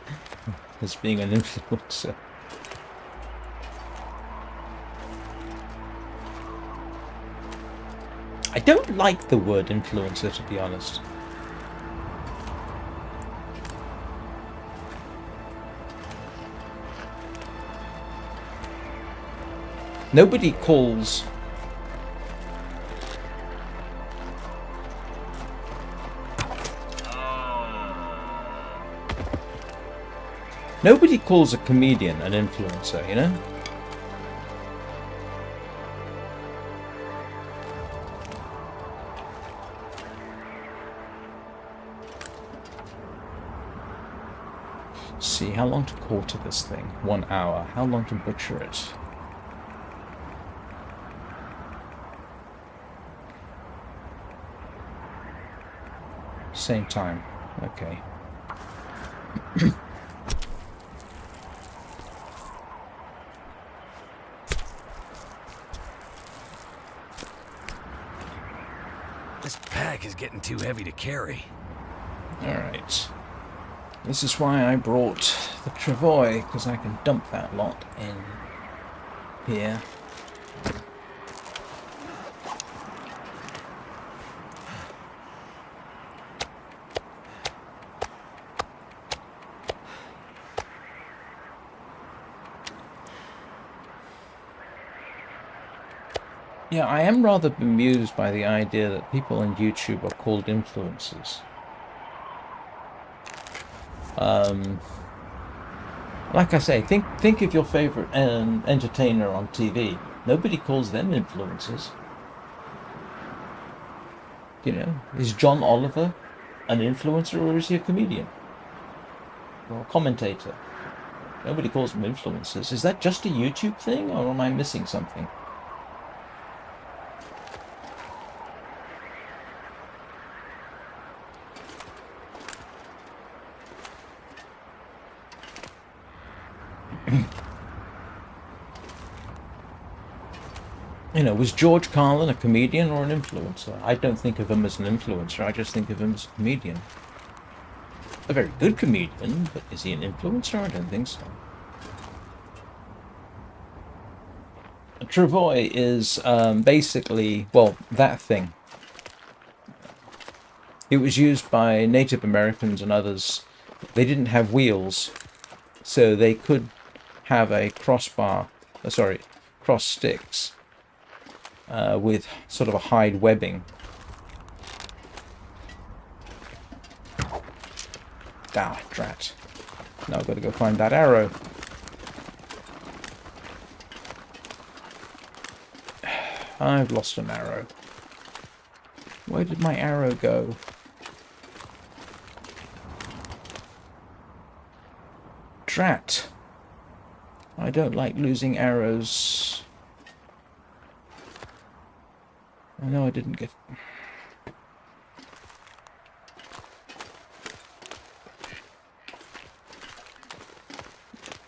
being an influencer. I don't like the word influencer, to be honest. Nobody calls... Nobody calls a comedian an influencer, you know? See, how long to quarter this thing? 1 hour. How long to butcher it? Same time. Okay. This pack is getting too heavy to carry. Alright. This is why I brought the travois, because I can dump that lot in here. Yeah, I am rather bemused by the idea that people on YouTube are called influencers. Like I say, think of your favorite entertainer on TV. Nobody calls them influencers. You know, is John Oliver an influencer, or is he a comedian? Or a commentator? Nobody calls them influencers. Is that just a YouTube thing, or am I missing something? You know, was George Carlin a comedian or an influencer? I don't think of him as an influencer, I just think of him as a comedian. A very good comedian, but is he an influencer? I don't think so. A travois is basically, well, that thing. It was used by Native Americans and others. They didn't have wheels, so they could have a crossbar, cross sticks. With sort of a hide webbing. Ah, drat. Now I've got to go find that arrow. I've lost an arrow. Where did my arrow go? Drat. I don't like losing arrows. I know I didn't get...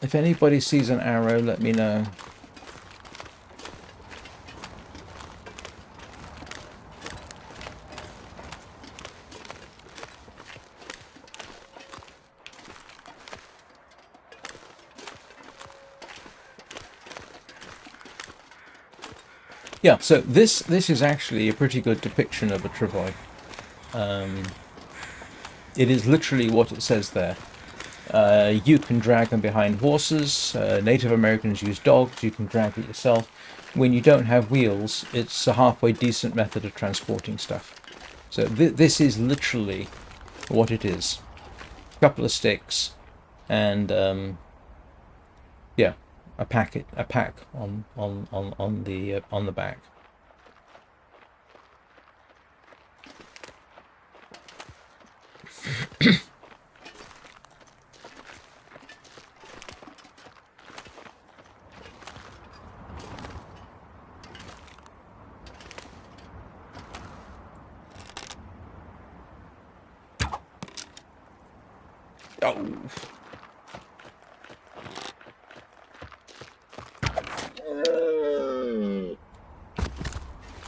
If anybody sees an arrow, let me know. Yeah, so this is actually a pretty good depiction of a travois. It is literally what it says there. You can drag them behind horses. Native Americans use dogs. You can drag it yourself. When you don't have wheels, it's a halfway decent method of transporting stuff. So this is literally what it is. A couple of sticks, and yeah. A pack on the back. Oh.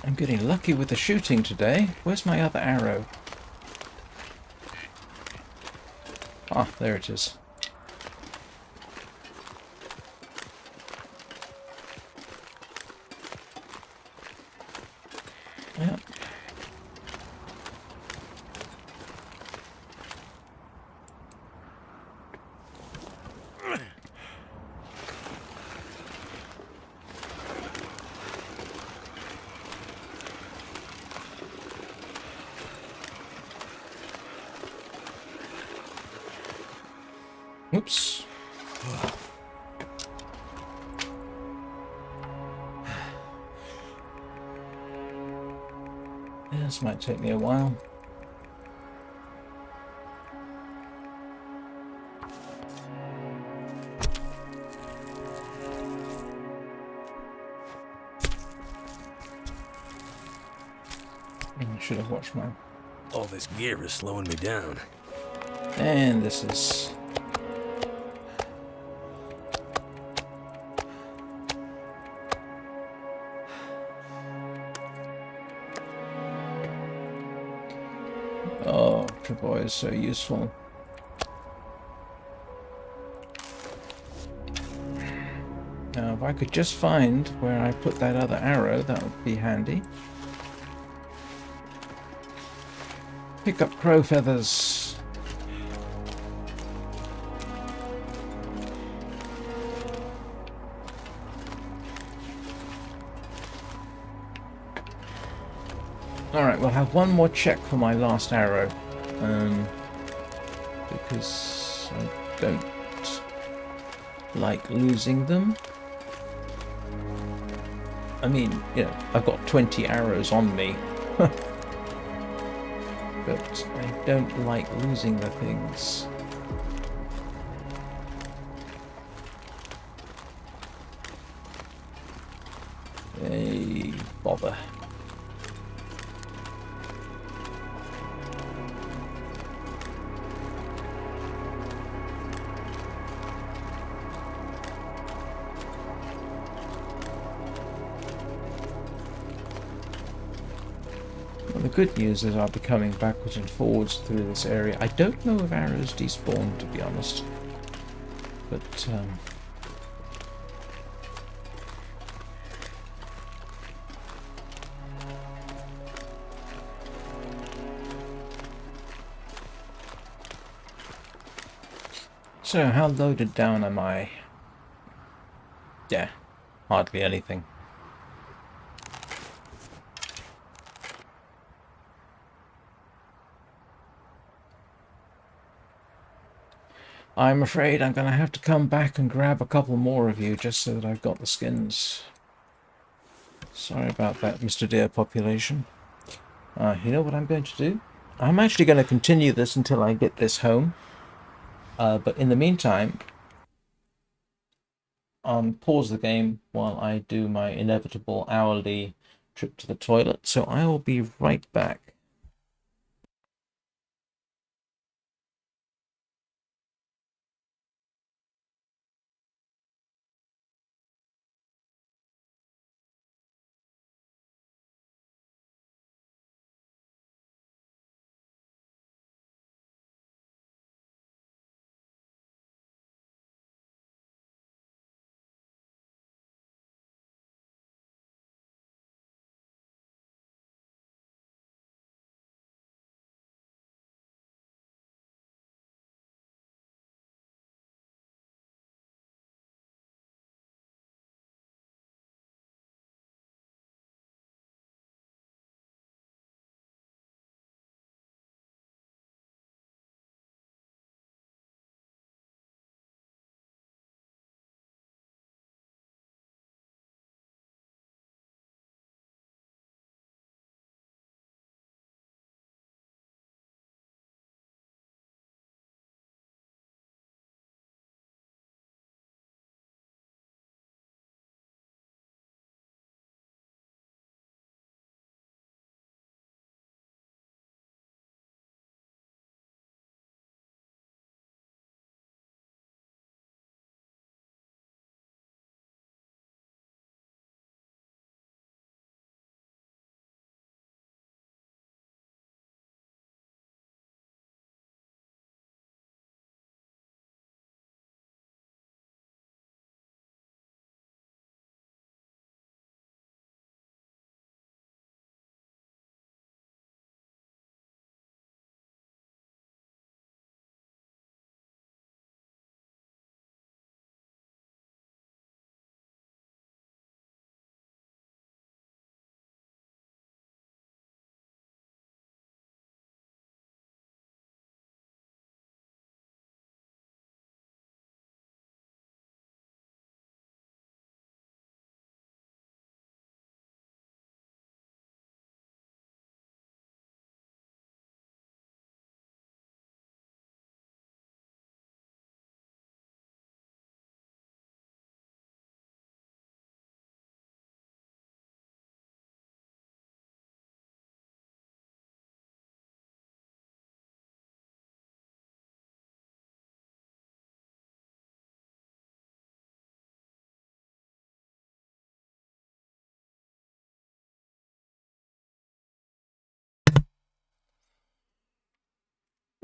I'm getting lucky with the shooting today. Where's my other arrow? Ah, there it is. Yeah. Oops. Yeah, this might take me a while. I should have watched my... All this gear is slowing me down. And this is... Oh, Travois is so useful. Now, if I could just find where I put that other arrow, that would be handy. Pick up crow feathers. Alright, we'll have one more check for my last arrow. Because I don't like losing them. I mean, you know, I've got 20 arrows on me. But I don't like losing the things. Hey, bother. Well, the good news is I'll be coming backwards and forwards through this area. I don't know if arrows despawn, to be honest. But, so, how loaded down am I? Yeah, hardly anything. I'm afraid I'm going to have to come back and grab a couple more of you just so that I've got the skins. Sorry about that, Mr. Deer population. You know what I'm going to do? I'm actually going to continue this until I get this home. But in the meantime, pause the game while I do my inevitable hourly trip to the toilet. So I will be right back.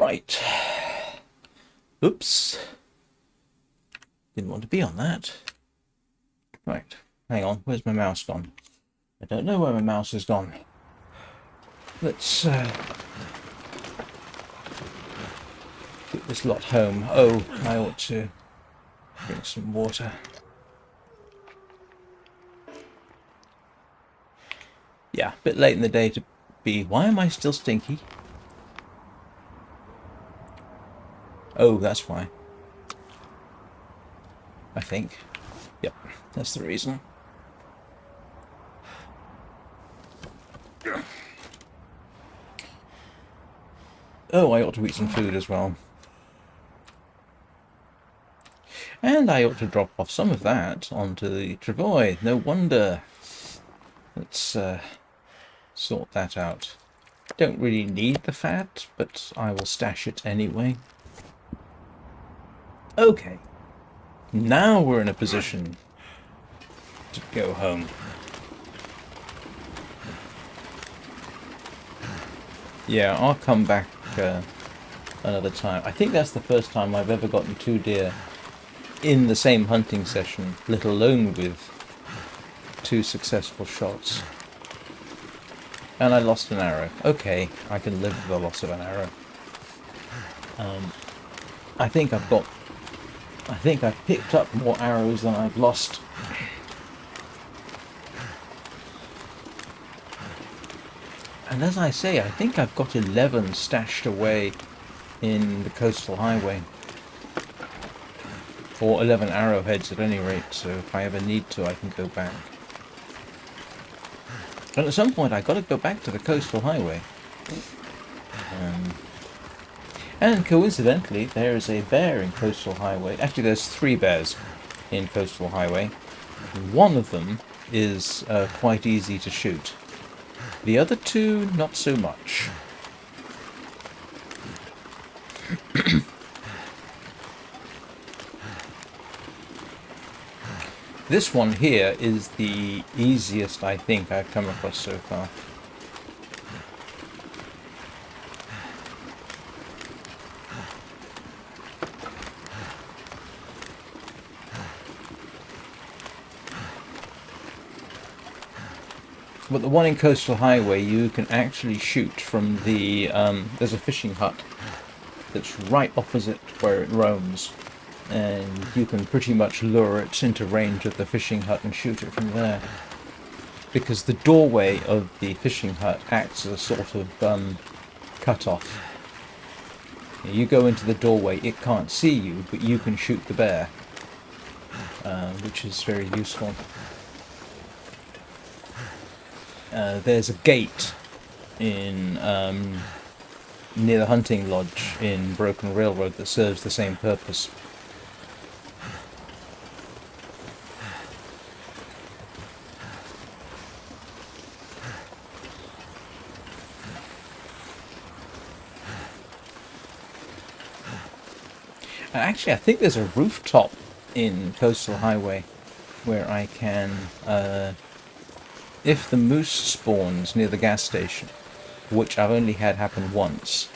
Right. Oops. Didn't want to be on that. Right. Hang on. Where's my mouse gone? I don't know where my mouse has gone. Let's get this lot home. Oh, I ought to drink some water. Yeah, a bit late in the day to be. Why am I still stinky? Oh, that's why. I think. Yep, that's the reason. Oh, I ought to eat some food as well. And I ought to drop off some of that onto the travois. No wonder. Let's sort that out. Don't really need the fat, but I will stash it anyway. Okay. Now we're in a position to go home. Yeah, I'll come back another time. I think that's the first time I've ever gotten 2 deer in the same hunting session, let alone with 2 successful shots. And I lost an arrow. Okay, I can live with the loss of an arrow. I think I've picked up more arrows than I've lost. And as I say, I think I've got 11 stashed away in the coastal highway. Or 11 arrowheads at any rate, so if I ever need to, I can go back. And at some point, I've got to go back to the coastal highway. And coincidentally, there is a bear in coastal highway. Actually, there's 3 bears in coastal highway. One of them is quite easy to shoot. The other 2, not so much. This one here is the easiest I think I've come across so far. But the one in Coastal Highway, you can actually shoot from the, there's a fishing hut that's right opposite where it roams. And you can pretty much lure it into range of the fishing hut and shoot it from there. Because the doorway of the fishing hut acts as a sort of cut-off. You go into the doorway, it can't see you, but you can shoot the bear. Which is very useful. There's a gate in near the hunting lodge in Broken Railroad that serves the same purpose. And actually, I think there's a rooftop in Coastal Highway where I can, if the moose spawns near the gas station, which I've only had happen once,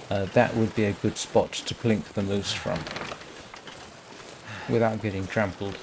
that would be a good spot to plink the moose from without getting trampled.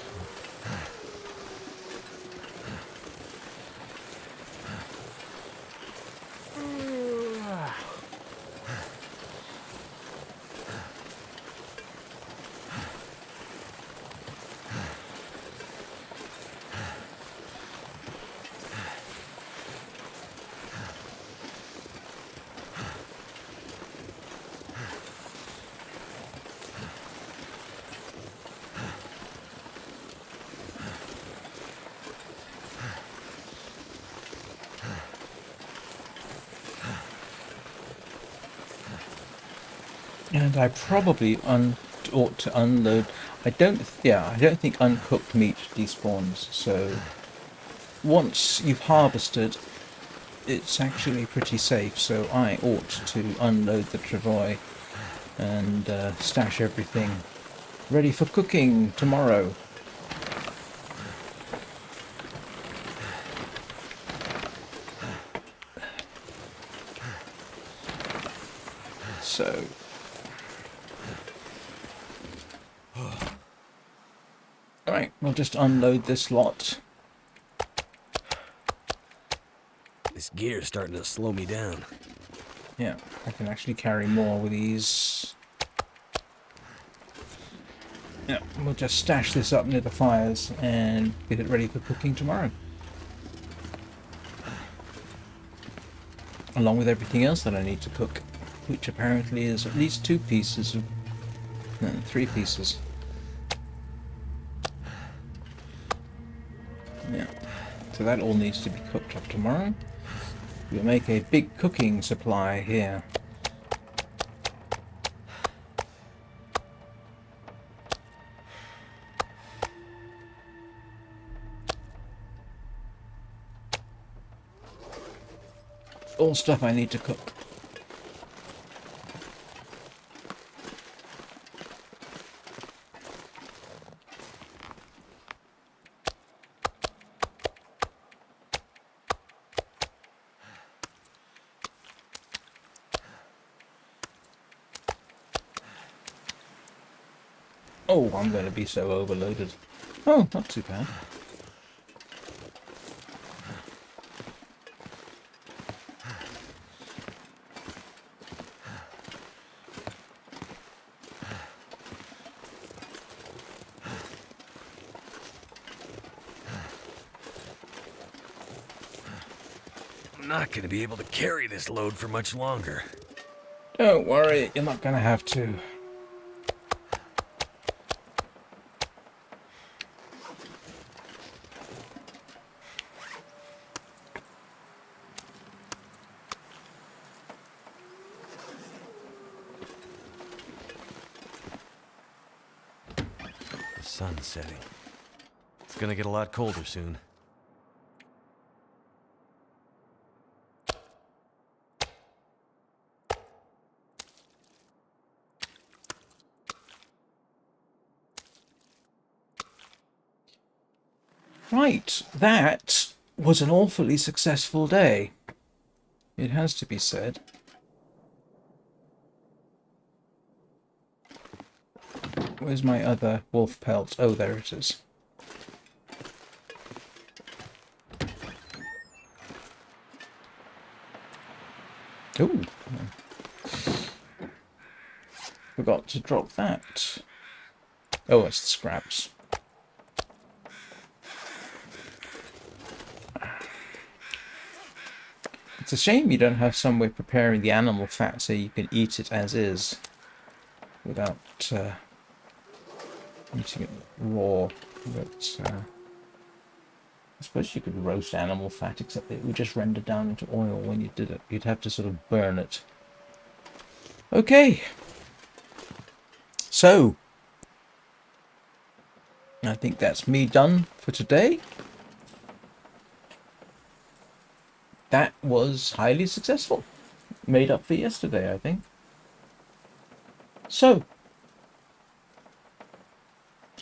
And I probably ought to unload. I don't think uncooked meat despawns. So once you've harvested, it's actually pretty safe. So I ought to unload the travois and stash everything ready for cooking tomorrow. So, alright, we'll just unload this lot. This gear's starting to slow me down. Yeah, I can actually carry more with these. Yeah, we'll just stash this up near the fires and get it ready for cooking tomorrow. Along with everything else that I need to cook, which apparently is at least 2 pieces of... No, 3 pieces. Yeah, so that all needs to be cooked up tomorrow. We'll make a big cooking supply here. All stuff I need to cook. Oh, I'm going to be so overloaded. Oh, not too bad. I'm not going to be able to carry this load for much longer. Don't worry, you're not going to have to. The sun's setting. It's going to get a lot colder soon. Right, that was an awfully successful day. It has to be said. Where's my other wolf pelt? Oh, there it is. Ooh. Forgot to drop that. Oh, it's the scraps. It's a shame you don't have some way of preparing the animal fat so you can eat it as is without eating it raw. But I suppose you could roast animal fat, except that it would just render down into oil when you did it. You'd have to sort of burn it. Okay. So, I think that's me done for today. That was highly successful. Made up for yesterday, I think. So,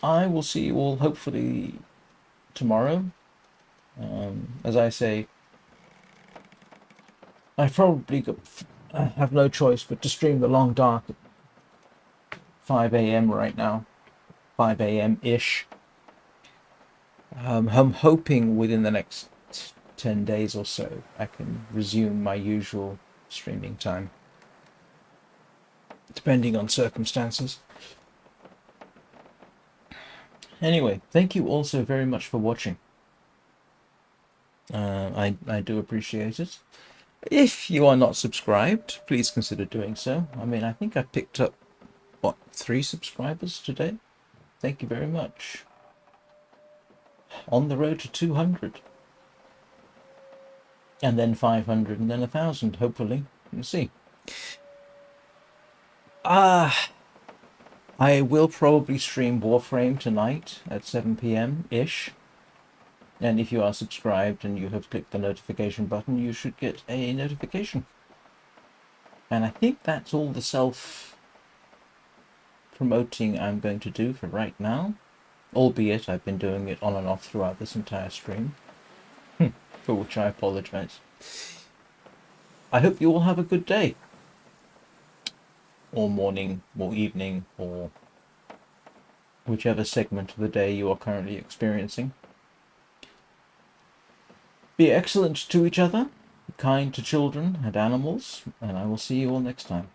I will see you all hopefully tomorrow. As I say, I probably have no choice but to stream The Long Dark at 5 a.m. right now. 5 a.m.-ish. I'm hoping within the next 10 days or so I can resume my usual streaming time, depending on circumstances. Anyway, thank you all so very much for watching. I do appreciate it. If you are not subscribed, please consider doing so. I mean, I think I've picked up, what, 3 subscribers today? Thank you very much. On the road to 200. And then 500 and then 1,000, hopefully. We'll see. I will probably stream Warframe tonight at 7 p.m.-ish. And if you are subscribed and you have clicked the notification button, you should get a notification. And I think that's all the self-promoting I'm going to do for right now. Albeit I've been doing it on and off throughout this entire stream. For which I apologize. I hope you all have a good day. or morning, or evening, or whichever segment of the day you are currently experiencing. Be excellent to each other, kind to children and animals, and I will see you all next time.